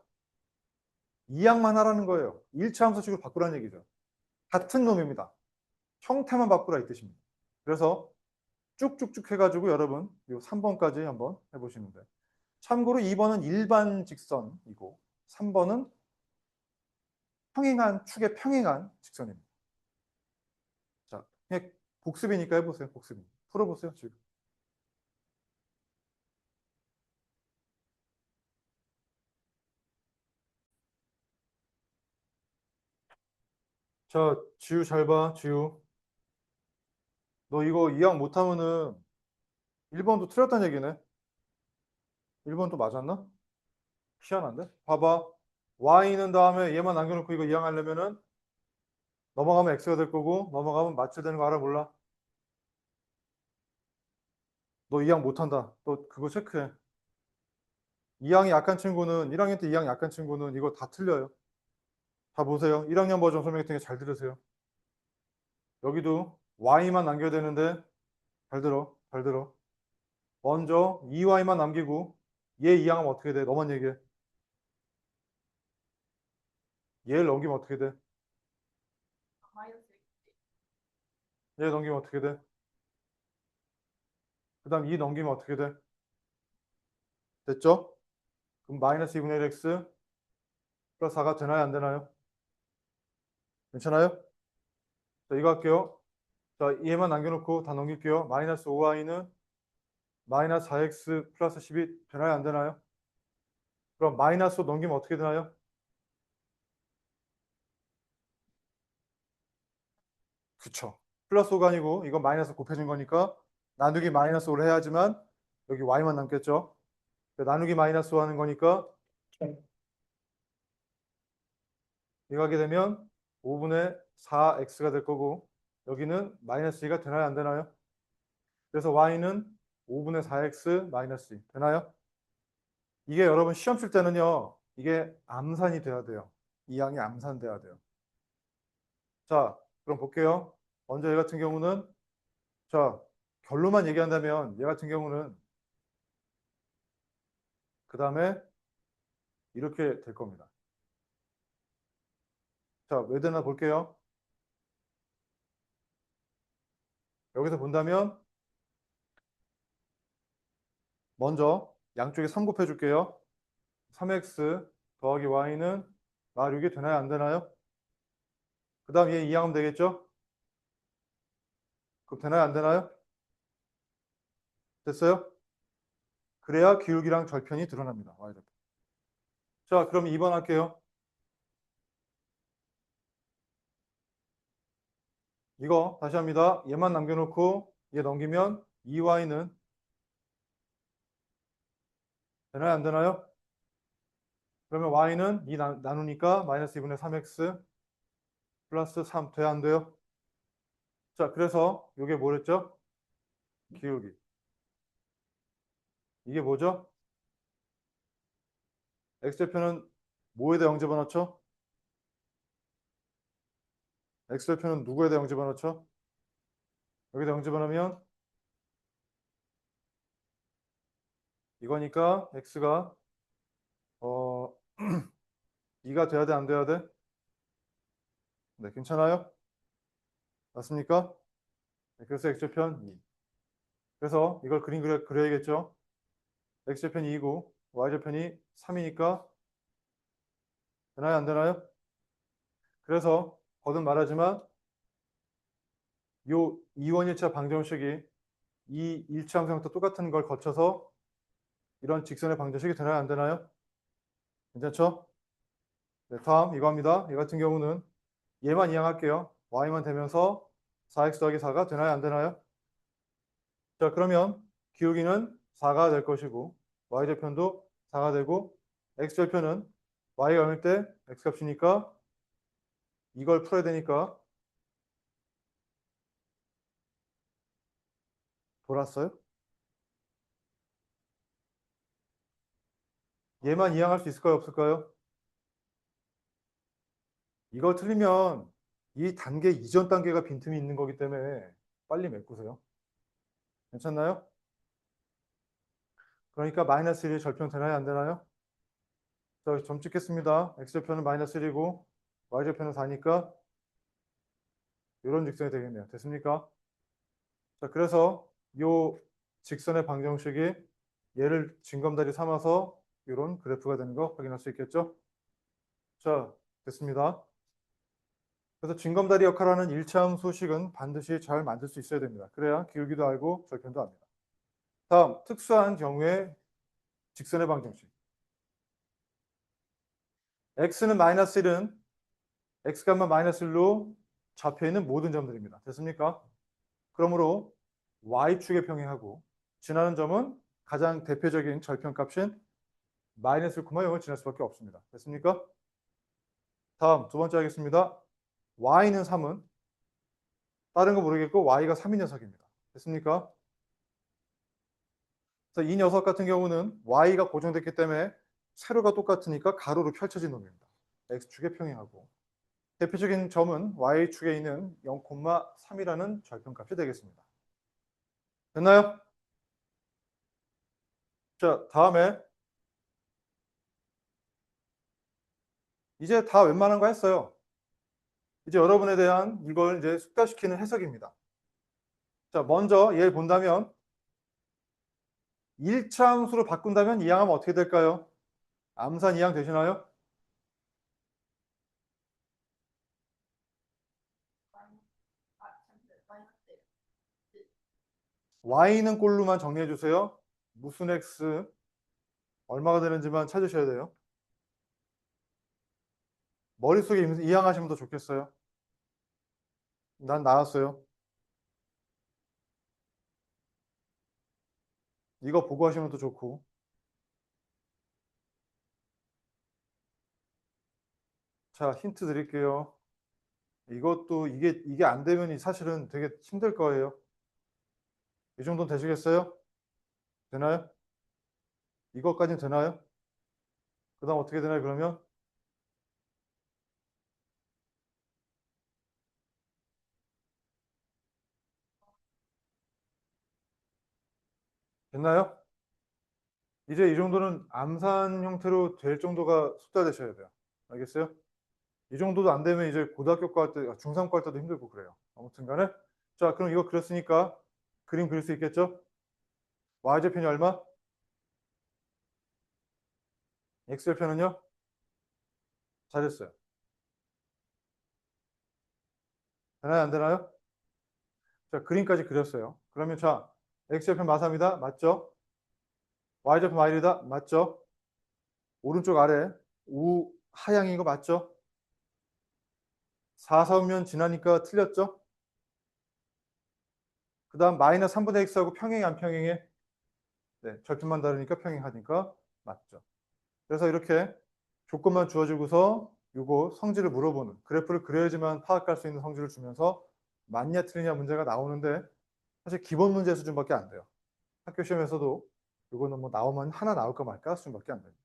이항만 하라는 거예요. 일차 함수식으로 바꾸라는 얘기죠. 같은 놈입니다. 형태만 바꾸라 이 뜻입니다. 그래서 쭉쭉쭉 해가지고 여러분 이 3번까지 한번 해보시면 돼요. 참고로 2번은 일반 직선이고 3번은 평행한 축에 평행한 직선입니다. 자, 그냥 복습이니까 해보세요. 복습이. 풀어보세요. 지금. 자, 지우 잘 봐. 지우. 너 이거 이항 못하면은 1번도 틀렸다는 얘기네. 1번 또 맞았나? 희한한데? 봐봐. y는 다음에 얘만 남겨놓고 이거 이항하려면은 넘어가면 x가 될 거고 넘어가면 맞춰야 되는 거 알아 몰라? 너 이항 못한다. 너 그거 체크해. 이항이 약한 친구는 1학년 때 이항 약한 친구는 이거 다 틀려요. 다 보세요. 1학년 버전 설명했던 게 잘 들으세요. 여기도 y만 남겨야 되는데 잘 들어. 잘 들어. 먼저 2y만 남기고 얘 이항하면 어떻게 돼? 너만 얘기해. 얘를 넘기면 어떻게 돼? 얘 넘기면 어떻게 돼? 그 다음 2 넘기면 어떻게 돼? 됐죠? 그럼 마이너스 2분의 1 x 플러스 4가 되나요? 안 되나요? 괜찮아요? 자, 이거 할게요. 자, 얘만 남겨놓고 다 넘길게요. 마이너스 5y는 마이너스 4x 플러스 10이 되나요? 안 되나요? 그럼 마이너스 5 넘기면 어떻게 되나요? 그쵸. 플러스 5가 아니고 이건 마이너스 곱해진 거니까 나누기 마이너스 5를 해야지만 여기 y만 남겠죠. 나누기 마이너스 5 하는 거니까 이거 하게 되면 5분의 4x가 될 거고 여기는 마이너스 2가 되나요? 안 되나요? 그래서 y는 5분의 4x 마이너스 2 되나요? 이게 여러분 시험 칠 때는요. 이게 암산이 돼야 돼요. 이 양이 암산돼야 돼요. 자, 그럼 볼게요. 먼저 얘 같은 경우는 자, 결론만 얘기한다면 얘 같은 경우는 그 다음에 이렇게 될 겁니다. 자, 왜 되나 볼게요. 여기서 본다면 먼저 양쪽에 3 곱해 줄게요. 3x 더하기 y는 마 6이 되나요? 안 되나요? 그 다음 얘 이항하면 되겠죠? 그럼 되나요? 안 되나요? 됐어요? 그래야 기울기랑 절편이 드러납니다. y절편. 자, 그럼 2번 할게요. 이거 다시 합니다. 얘만 남겨놓고 얘 넘기면 2y는 되나요? 안 되나요? 그러면 y는 2 나누니까 마이너스 2분의 3x 플러스 3 돼야 안 돼요? 자, 그래서 이게 뭐랬죠? 기울기. 이게 뭐죠? x절편은 뭐에 대해 0 집어넣죠? x절편은 누구에 대해 0 집어넣죠? 여기다 0 집어넣으면 이거니까 x가 2가 돼야 돼? 안 돼야 돼? 네, 괜찮아요? 맞습니까? 네, 그래서 x절편 2. 그래서 이걸 그려야겠죠? x절편이 2고 y절편이 3이니까 되나요? 안 되나요? 그래서 거듭 말하지만 요 2원 1차 방정식이 이 일차 함수형과 똑같은 걸 거쳐서 이런 직선의 방정식이 되나요? 안 되나요? 괜찮죠? 네, 다음 이거입니다. 이 같은 경우는 얘만 이항할게요. y만 되면서 4x 더하기 4가 되나요? 안 되나요? 자, 그러면 기울기는 4가 될 것이고 y절편도 4가 되고 x절편은 y가 0일 때 x값이니까 이걸 풀어야 되니까 돌았어요? 얘만 이항할 수 있을까요? 없을까요? 이걸 틀리면 이 단계 이전 단계가 빈틈이 있는 거기 때문에 빨리 메꾸세요. 괜찮나요? 그러니까 마이너스 1이 절편 되나요? 안 되나요? 자, 점 찍겠습니다. x절편은 마이너스 1이고 y절편은 4니까 이런 직선이 되겠네요. 됐습니까? 자, 그래서 요 직선의 방정식이 얘를 징검다리 삼아서 이런 그래프가 되는 거 확인할 수 있겠죠? 자, 됐습니다. 그래서 징검다리 역할하는 일차함수식은 반드시 잘 만들 수 있어야 됩니다. 그래야 기울기도 알고 절편도 압니다. 다음, 특수한 경우에 직선의 방정식. x는 마이너스 1은 x값만 마이너스 1로 좌표에 있는 모든 점들입니다. 됐습니까? 그러므로 y축에 평행하고 지나는 점은 가장 대표적인 절편값인 마이너스 1,0을 지날 수밖에 없습니다. 됐습니까? 다음 두 번째 하겠습니다. y는 3은 다른 거 모르겠고 y가 3인 녀석입니다. 됐습니까? 그래서 이 녀석 같은 경우는 y가 고정됐기 때문에 세로가 똑같으니까 가로로 펼쳐진 놈입니다. x축에 평행하고 대표적인 점은 y축에 있는 0,3이라는 절편값이 되겠습니다. 됐나요? 자, 다음에 이제 다 웬만한 거 했어요. 이제 여러분에 대한 이걸 이제 숙달시키는 해석입니다. 자, 먼저 얘를 본다면 1차 함수로 바꾼다면 이항하면 어떻게 될까요? 암산 이항 되시나요? y는 꼴로만 정리해 주세요. 무슨 x 얼마가 되는지만 찾으셔야 돼요. 머릿속에 이항하시면 더 좋겠어요. 난 나왔어요. 이거 보고 하시면 더 좋고. 자, 힌트 드릴게요. 이것도 이게 안 되면 사실은 되게 힘들 거예요. 이 정도는 되시겠어요? 되나요? 이것까지는 되나요? 그다음 어떻게 되나요? 그러면 됐나요? 이제 이 정도는 암산 형태로 될 정도가 숙달되셔야 돼요. 알겠어요? 이 정도도 안 되면 이제 고등학교 거 할 때, 중3 거 할 때도 힘들고 그래요. 아무튼 간에. 자, 그럼 이거 그렸으니까 그림 그릴 수 있겠죠? y절편이 얼마? x절편은요? 잘했어요. 되나요? 안 되나요? 자, 그림까지 그렸어요. 그러면 자, x절편 마삼이다. 맞죠? y절편 y이다. 맞죠? 오른쪽 아래 우 하향인 거 맞죠? 4사오면 지나니까 틀렸죠? 그 다음 마이너스 3분의 x하고 평행이 안 평행해? 네, 절편만 다르니까 평행하니까 맞죠. 그래서 이렇게 조건만 주어지고서 요거 성질을 물어보는 그래프를 그려야지만 파악할 수 있는 성질을 주면서 맞냐 틀리냐 문제가 나오는데 사실 기본 문제 수준밖에 안 돼요. 학교 시험에서도 요거는 뭐 나오면 하나 나올까 말까 수준밖에 안 됩니다.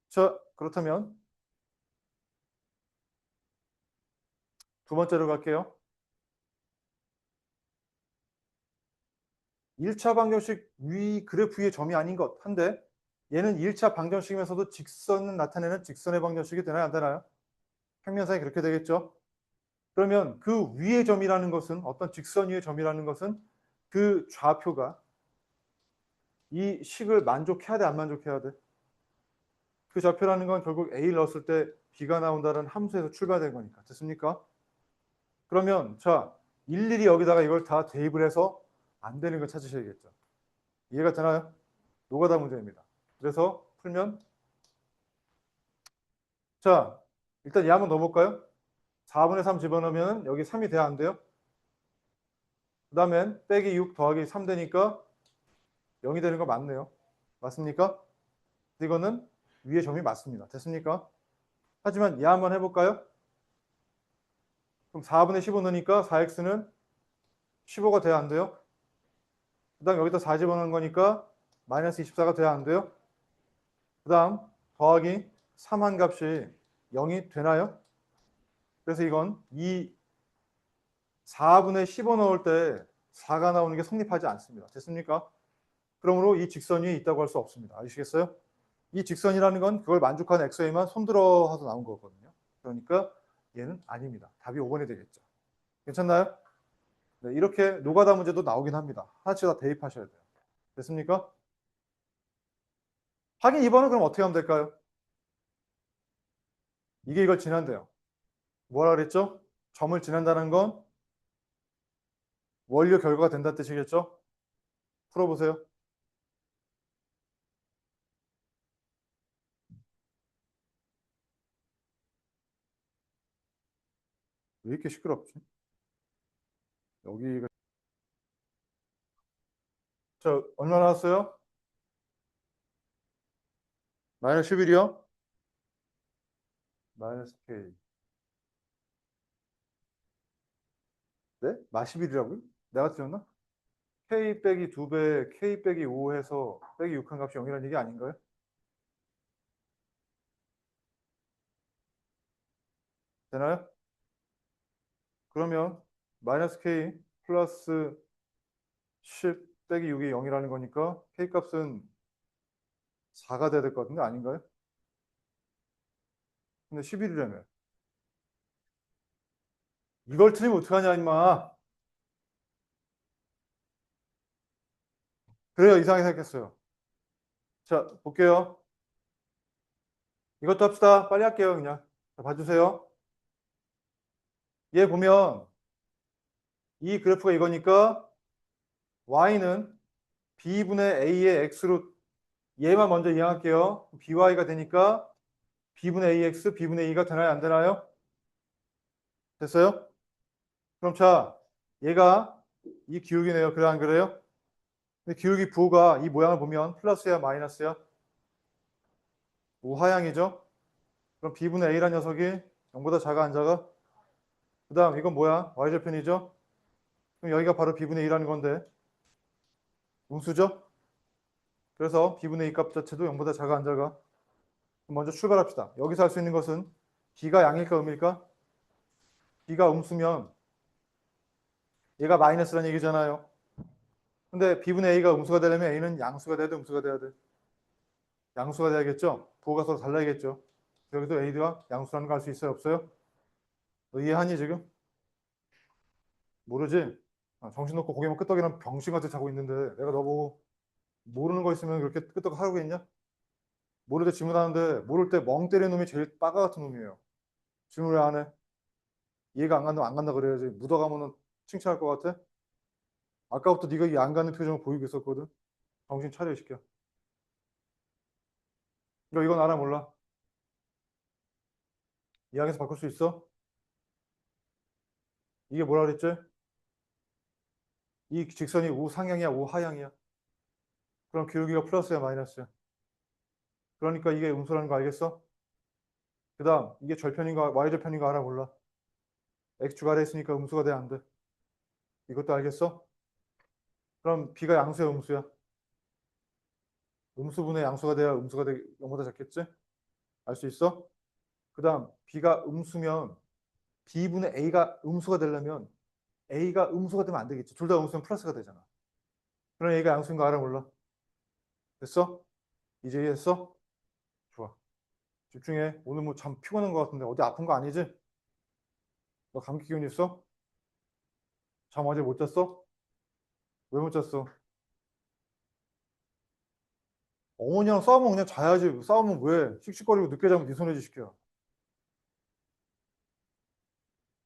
자, 그렇다면 두 번째로 갈게요. 1차 방정식 위 그래프 위의 점이 아닌 것 한데 얘는 1차 방정식이면서도 직선을 나타내는 직선의 방정식이 되나요? 안 되나요? 평면상이 그렇게 되겠죠? 그러면 그 위의 점이라는 것은 어떤 직선 위의 점이라는 것은 그 좌표가 이 식을 만족해야 돼, 안 만족해야 돼? 그 좌표라는 건 결국 A를 넣었을 때 B가 나온다는 함수에서 출발된 거니까. 됐습니까? 그러면 자, 일일이 여기다가 이걸 다 대입을 해서 안 되는 걸 찾으셔야겠죠. 이해가 되나요? 노가다 문제입니다. 그래서 풀면 자, 일단 얘 한번 넣어볼까요? 4분의 3 집어넣으면 여기 3이 돼야 안 돼요? 그 다음엔 빼기 6 더하기 3 되니까 0이 되는 거 맞네요. 맞습니까? 이거는 위의 점이 맞습니다. 됐습니까? 하지만 얘 한번 해볼까요? 그럼 4분의 15 넣으니까 4x는 15가 돼야 안 돼요? 그 다음 여기다 4 집어넣은 거니까 마이너스 24가 돼야 안 돼요? 그 다음 더하기 3한 값이 0이 되나요? 그래서 이건 4분의 15 넣을 때 4가 나오는 게 성립하지 않습니다. 됐습니까? 그러므로 이 직선 위에 있다고 할 수 없습니다. 아시겠어요? 이 직선이라는 건 그걸 만족하는 x에만 손들어서 나온 거거든요. 그러니까 얘는 아닙니다. 답이 5번이 되겠죠. 괜찮나요? 네, 이렇게 노가다 문제도 나오긴 합니다. 하나씩 다 대입하셔야 돼요. 됐습니까? 확인 2번은 그럼 어떻게 하면 될까요? 이게 이걸 지난대요. 뭐라 그랬죠? 점을 지난다는 건 원료 결과가 된다는 뜻이겠죠? 풀어보세요. 왜 이렇게 시끄럽지? 여기가 자, 얼마 나왔어요? 마이너스 11이요? 마이너스 K. 네? 마 11이라고요? 내가 틀렸나? K 빼기 2배, K 빼기 5 해서 빼기 6한 값이 0이라는 얘기 아닌가요? 되나요? 그러면 마이너스 K 플러스 10 빼기 6이 0이라는 거니까 K 값은 4가 돼야 될 것 같은데 아닌가요? 근데 11이라며. 이걸 틀리면 어떡하냐 임마. 그래요. 이상하게 생각했어요. 자, 볼게요. 이것도 합시다. 빨리 할게요, 그냥. 자, 봐주세요. 얘 보면 이 그래프가 이거니까 y는 b분의 a의 x로 얘만 먼저 이해할게요. by가 되니까 b분의 ax, b분의 2가 되나요? 안 되나요? 됐어요? 그럼 자, 얘가 이 기울기네요. 그래 안 그래요? 근데 기울기 부호가 이 모양을 보면 플러스야 마이너스야? 우하향이죠? 그럼 b분의 a란 녀석이 0보다 작아 안 작아? 그 다음 이건 뭐야? y절편이죠? 그럼 여기가 바로 b분의 2라는 건데 음수죠? 그래서 b분의 2 값 자체도 0보다 작아 안 작아? 먼저 출발합시다. 여기서 할 수 있는 것은 b가 양일까 음일까? b가 음수면 얘가 마이너스라는 얘기잖아요. 근데 b분의 a가 음수가 되려면 a는 양수가 돼야 돼, 음수가 돼야 돼? 양수가 돼야겠죠? 부호가 서로 달라야겠죠? 여기도 a가 양수라는 거 알 수 있어요, 없어요? 너 이해하니 지금? 모르지? 아, 정신 놓고 고개만 끄덕이는 병신같이 자고 있는데 내가 너보고 모르는 거 있으면 그렇게 끄떡 하겠냐? 모를 때 질문하는데 모를 때 멍 때리는 놈이 제일 빠가 같은 놈이에요. 질문을 안 해. 이해가 안 간다, 안 간다 그래야지. 묻어가면은 칭찬할 것 같아? 아까부터 네가 이해 안 가는 표정을 보이고 있었거든. 정신 차려, 이 새끼야. 이건 알아 몰라? 이야기에서 바꿀 수 있어? 이게 뭐라 그랬지? 이 직선이 우상향이야, 우하향이야? 그럼 기울기가 플러스야, 마이너스야? 그러니까 이게 음수라는 거 알겠어? 그 다음, 이게 절편인가, y절편인가 알아 몰라? x축 아래 있으니까 음수가 돼, 안 돼? 이것도 알겠어? 그럼 b가 양수야, 음수야? 음수분의 양수가 돼야 음수가 돼, 0보다 작겠지? 알 수 있어? 그 다음, b가 음수면 b분의 a가 음수가 되려면 a가 음수가 되면 안 되겠지. 둘 다 음수면 플러스가 되잖아. 그럼 a가 양수인 거 알아 몰라? 됐어? 이제 이해했어? 좋아. 집중해. 오늘 뭐 잠 피곤한 거 같은데 어디 아픈 거 아니지? 너 감기 기운 있어? 잠 어제 못 잤어? 왜 못 잤어? 어머니랑 싸우면 그냥 자야지. 싸우면 왜? 씩씩거리고 늦게 자면 네 손해지 시켜.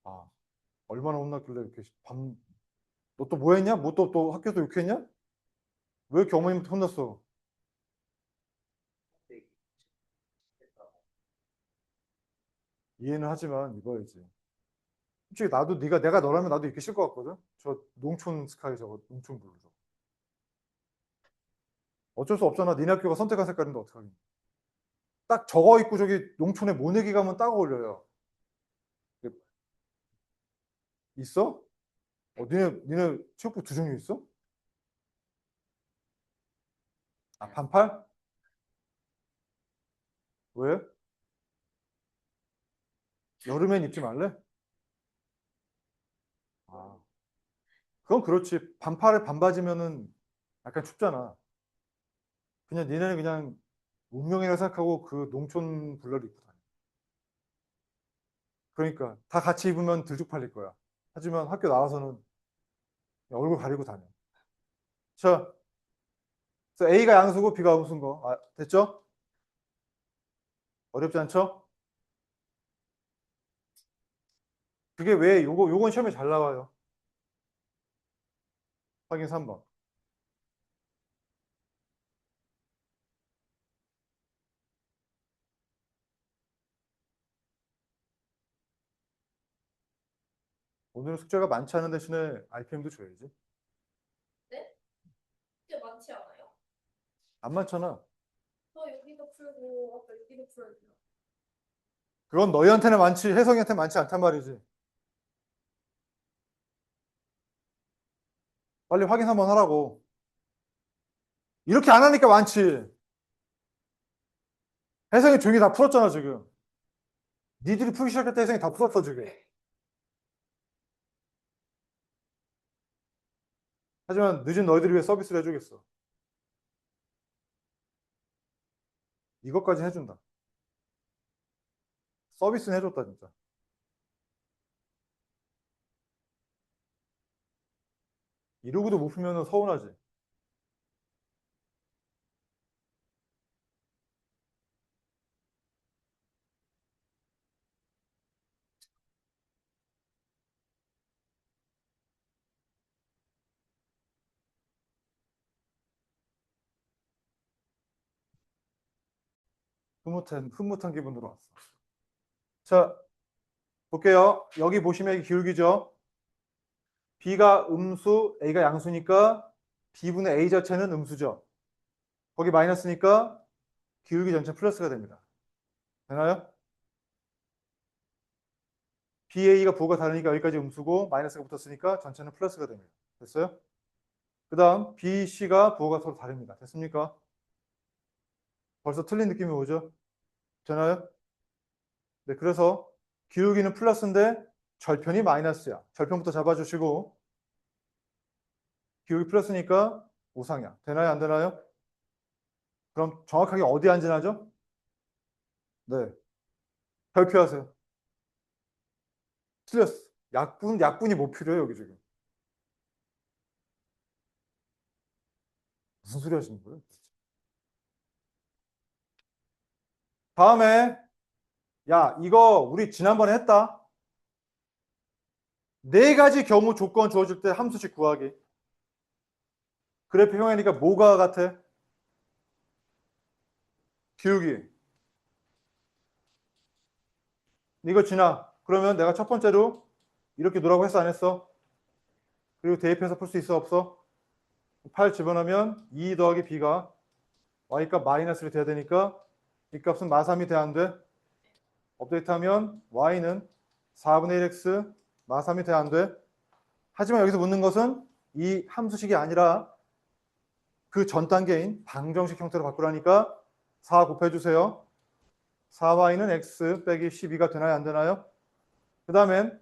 아, 얼마나 혼났길래 이렇게 밤. 너 또 뭐 했냐? 뭐 또 학교에서 욕했냐? 왜 이렇게 어머님한테 혼났어? 이해는 하지만 이거야지. 솔직히 나도 내가 너라면 나도 입기 싫을 것 같거든. 저 농촌 스카이 저거 농촌 블루 저거. 어쩔 수 없잖아. 니네 학교가 선택한 색깔인데 어떡하겠니? 딱 저거 입고 저기 농촌에 모내기 가면 딱 어울려요. 있어? 니네 체육복 두 종류 있어? 아, 반팔? 왜? 여름엔 입지 말래? 아, 그건 그렇지. 반팔에 반바지면은 약간 춥잖아. 그냥 니네는 그냥 운명이라 생각하고 그 농촌 블러를 입고 다녀. 그러니까 다 같이 입으면 들쭉팔릴 거야. 하지만 학교 나와서는 그냥 얼굴 가리고 다녀. 자, 그래서 A가 양수고 B가 음수인 거. 됐죠? 어렵지 않죠? 그게 왜 요건 시험에 잘 나와요. 확인 3번. 오늘은 숙제가 많지 않은 대신에 RPM도 줘야지. 네? 꽤 많지 않아요? 안 많잖아. 저 여기도 풀고 아까 여기도 풀어요. 그건 너희한테는 많지, 혜성이한테 많지 않단 말이지. 빨리 확인 한번 하라고. 이렇게 안 하니까 많지. 혜성이 종이 다 풀었잖아, 지금. 니들이 풀기 시작할 때 혜성이 다 풀었어, 지금. 하지만 늦은 너희들을 위해 서비스를 해주겠어. 이것까지 해준다. 서비스는 해줬다, 진짜. 이러고도 못 풀면 서운하지. 흐뭇한 기분으로 왔어. 자, 볼게요. 여기 보시면 기울기죠. B가 음수, A가 양수니까 B분의 A 자체는 음수죠. 거기 마이너스니까 기울기 전체 플러스가 됩니다. 되나요? BA가 부호가 다르니까 여기까지 음수고 마이너스가 붙었으니까 전체는 플러스가 됩니다. 됐어요? 그 다음 BC가 부호가 서로 다릅니다. 됐습니까? 벌써 틀린 느낌이 오죠? 되나요? 네, 그래서 기울기는 플러스인데 절편이 마이너스야. 절편부터 잡아주시고 기울기 플러스니까 우상향. 되나요? 안 되나요? 그럼 정확하게 어디 안전하죠? 네. 발표하세요. 틀렸어. 약분이 못 필요해요, 여기 지금. 무슨 소리 하시는 거예요? 다음에, 야, 이거 우리 지난번에 했다. 네 가지 경우 조건 주어질 때 함수식 구하기. 그래프 형이니까 뭐가 같아? 기울기. 이거 지나. 그러면 내가 첫 번째로 이렇게 놓으라고 했어, 안 했어? 그리고 대입해서 풀 수 있어, 없어? 8 집어넣으면 2 더하기 b가 y값 마이너스로 돼야 되니까 이 값은 마3이 돼, 안 돼? 업데이트하면 y는 4분의 1x 마3이 돼, 안 돼? 하지만 여기서 묻는 것은 이 함수식이 아니라 그 전 단계인 방정식 형태로 바꾸라니까 4 곱해주세요. 4y는 x 빼기 12가 되나요? 안 되나요? 그 다음엔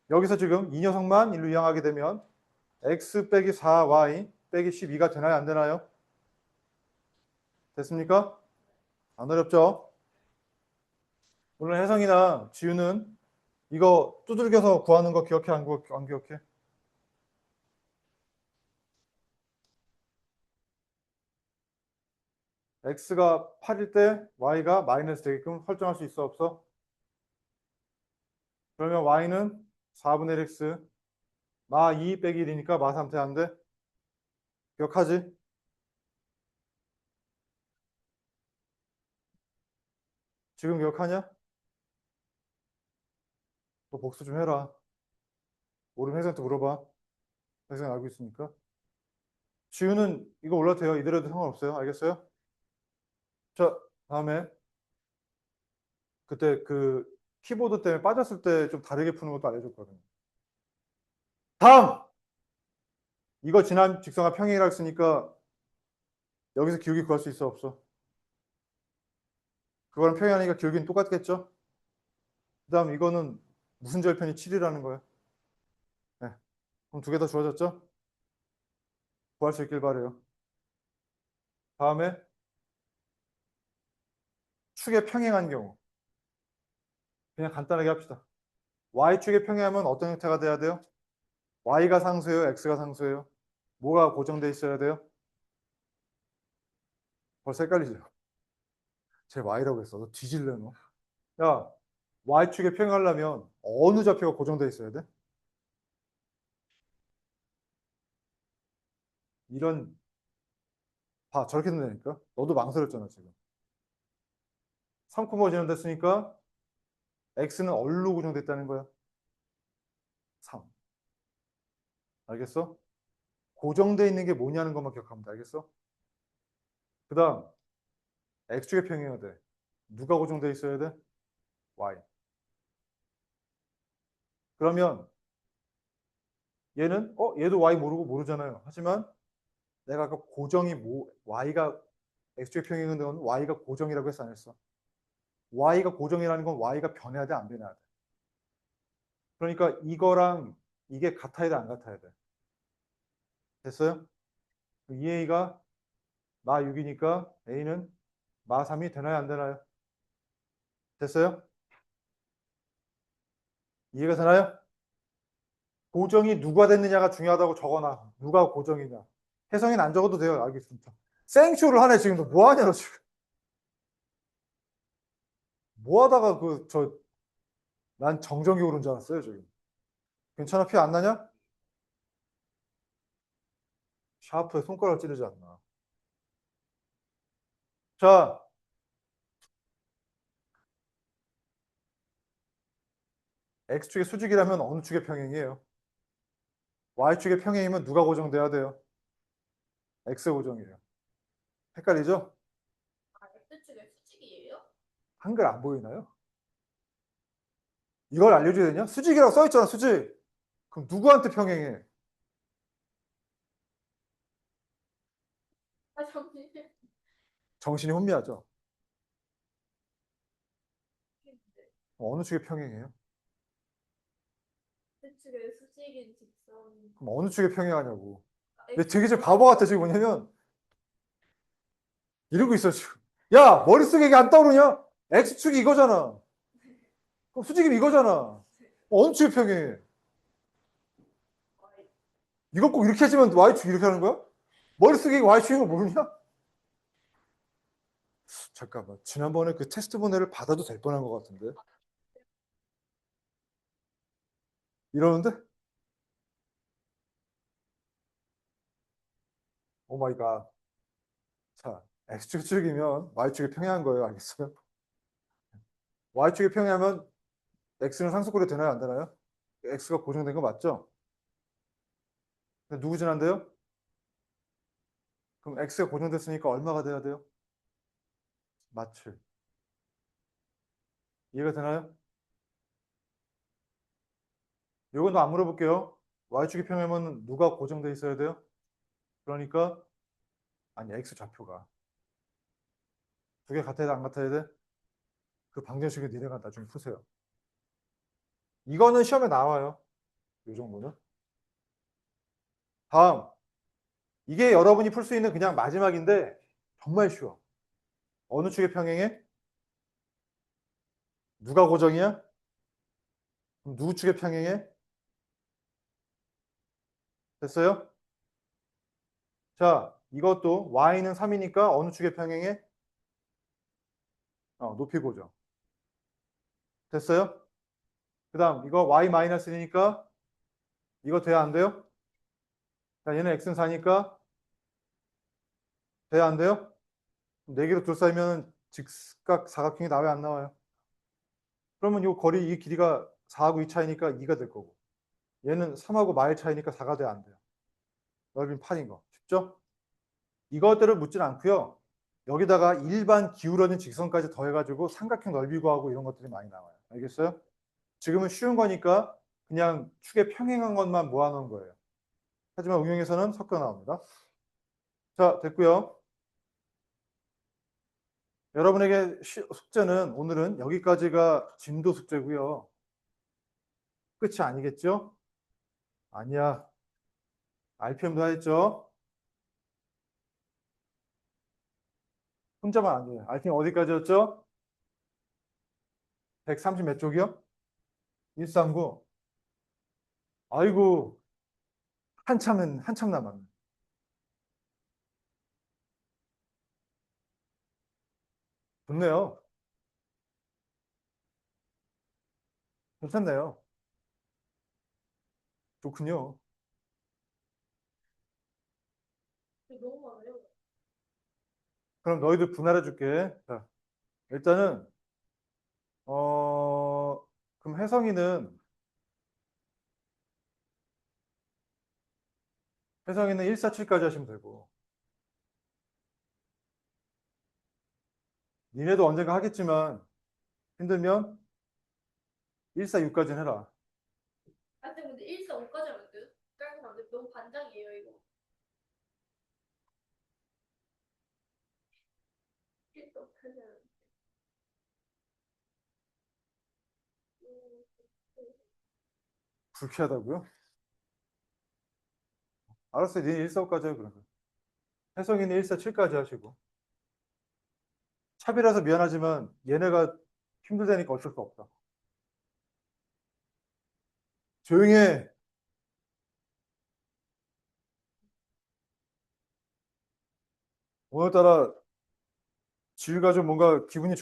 여기서 지금 이 녀석만 일로 이항하게 되면 x 빼기 4y 빼기 12가 되나요? 안 되나요? 됐습니까? 안 어렵죠? 물론 혜성이나 지우는 이거 두들겨서 구하는 거 기억해? 안 기억해? x가 8일 때 y가 마이너스 되게끔 설정할 수 있어, 없어? 그러면 y는 4분의 1x 마 2 빼기 1이니까 마 3대 안 돼? 기억하지? 지금 기억하냐? 너 복수 좀 해라. 모르면 혜성한테 물어봐. 혜성이 알고 있으니까. 지우는 이거 올라도 돼요. 이대로도 상관없어요. 알겠어요? 자, 다음에 그때 그 키보드 때문에 빠졌을 때 좀 다르게 푸는 것도 알려줬거든요. 다음! 이거 지난 직선과 평행이라 했으니까 여기서 기울기 구할 수 있어, 없어? 그거랑 평행하니까 기울기는 똑같겠죠? 그 다음 이거는 무슨 절편이 7이라는 거예요? 네. 그럼 두 개 더 주어졌죠? 구할 수 있길 바래요. 다음에 축에 평행한 경우. 그냥 간단하게 합시다. y축에 평행하면 어떤 형태가 돼야 돼요? y가 상수예요? x가 상수예요? 뭐가 고정돼 있어야 돼요? 벌써 헷갈리죠? 제 y라고 했어. 너 뒤질래 너. 야, y축에 평행하려면 어느 좌표가 고정돼 있어야 돼? 이런 봐, 저렇게 된다니까? 너도 망설였잖아 지금. 3코마 진행됐으니까 x는 얼로 고정됐다는 거야? 3. 알겠어? 고정돼 있는 게 뭐냐는 것만 기억하면 돼. 알겠어? 그 다음 x축에 평행해야 돼. 누가 고정돼 있어야 돼? y. 그러면 얘는 얘도 y 모르고 모르잖아요. 하지만 내가 아까 고정이 y가 x축에 평행한 건 y가 고정이라고 했어 안 했어? y가 고정이라는 건 y가 변해야 돼 안 변해야 돼? 그러니까 이거랑 이게 같아야 돼 안 같아야 돼? 됐어요? 이 a가 마 6이니까 a는 마 3이 되나요 안 되나요? 됐어요? 이해가 되나요? 고정이 누가 됐느냐가 중요하다고 적어놔. 누가 고정이냐. 혜성이는 안 적어도 돼요. 알겠습니다. 생쇼를 하네 지금. 너 뭐하냐 너 지금. 뭐하다가 난 정정이 오른 줄 알았어요 지금. 괜찮아? 피 안 나냐? 샤프에 손가락 찌르지 않나. 자, X축의 수직이라면 어느 축의 평행이에요? Y축의 평행이면 누가 고정돼야 돼요? X 고정이에요. 헷갈리죠? 아, X축의 수직이에요? 한글 안 보이나요? 이걸 알려줘야 되냐? 수직이라고 써있잖아, 수직. 그럼 누구한테 평행해? 아, 잠시만요. 정신이 혼미하죠? 어느 축의 평행이에요? X축의 수직인 직선. 그럼 어느 축에 평행하냐고. 근데 X 되게 지금 바보 같아, 지금 뭐냐면, 이러고 있어, 지금. 야, 머릿속에 이게 안 떠오르냐? X축이 이거잖아. 그럼 수직이면 이거잖아. 어느 축에 평행해? Y. 이거 꼭 이렇게 하지만 Y축 이렇게 하는 거야? 머릿속에 Y축인 거 모르냐? 잠깐만. 지난번에 그 테스트 번호를 받아도 될 뻔한 것 같은데. 이러는데? 오 마이 갓. 자, X축이면 Y축이 평행한 거예요. 알겠어요? Y축이 평행하면 X는 상수꼴이 되나요? 안 되나요? X가 고정된 거 맞죠? 근데 누구 지난데요? 그럼 X가 고정됐으니까 얼마가 돼야 돼요? 맞출. 이해가 되나요? 이건 안 물어볼게요. Y축이 평행하면 누가 고정돼 있어야 돼요? 그러니까 아니 X 좌표가 두 개 같아야 돼 안 같아야 돼? 그 방정식을 니네가 나중에 푸세요. 이거는 시험에 나와요. 이 정도는. 다음. 이게 여러분이 풀 수 있는 그냥 마지막인데 정말 쉬워. 어느 축의 평행해? 누가 고정이야? 그럼 누구 축의 평행해? 됐어요? 자, 이것도 y는 3이니까 어느 축의 평행해? 높이 고정. 됐어요? 그 다음 이거 y-1이니까 이거 돼야 안 돼요? 자, 얘는 x는 4니까 돼야 안 돼요? 4개로 둘러싸이면 직각 사각형이 나와요 안 나와요? 그러면 이 거리 이 길이가 4하고 2 차이니까 2가 될 거고 얘는 3하고 마일 차이니까 4가 돼야 안 돼요. 넓이는 8인 거. 쉽죠? 이것들을 묻진 않고요. 여기다가 일반 기울어진 직선까지 더해가지고 삼각형 넓이 구하고 이런 것들이 많이 나와요. 알겠어요? 지금은 쉬운 거니까 그냥 축에 평행한 것만 모아놓은 거예요. 하지만 응용에서는 섞여 나옵니다. 자, 됐고요. 여러분에게 숙제는 오늘은 여기까지가 진도 숙제고요. 끝이 아니겠죠? 아니야. RPM도 다 했죠? 혼자만 안 돼요. RPM 어디까지였죠? 130 몇 쪽이요? 139. 아이고, 한참 남았네. 좋네요. 괜찮네요. 좋군요. 너무 많아요. 그럼 너희들 분할해 줄게. 자, 일단은, 그럼 혜성이는 147까지 하시면 되고, 니네도 언젠가 하겠지만, 힘들면 146까지는 해라. 아, 근데 145까지 하면 돼요? 깔고 안 돼. 너무 반장이에요, 이거. 145까지 하면. 불쾌하다고요? 알았어요. 니네 145까지 해요, 그러면. 혜성이는 147까지 하시고. 차비라서 미안하지만, 얘네가 힘들다니까 어쩔 수 없다. 조용히 해. 오늘따라 지우가 좀 뭔가 기분이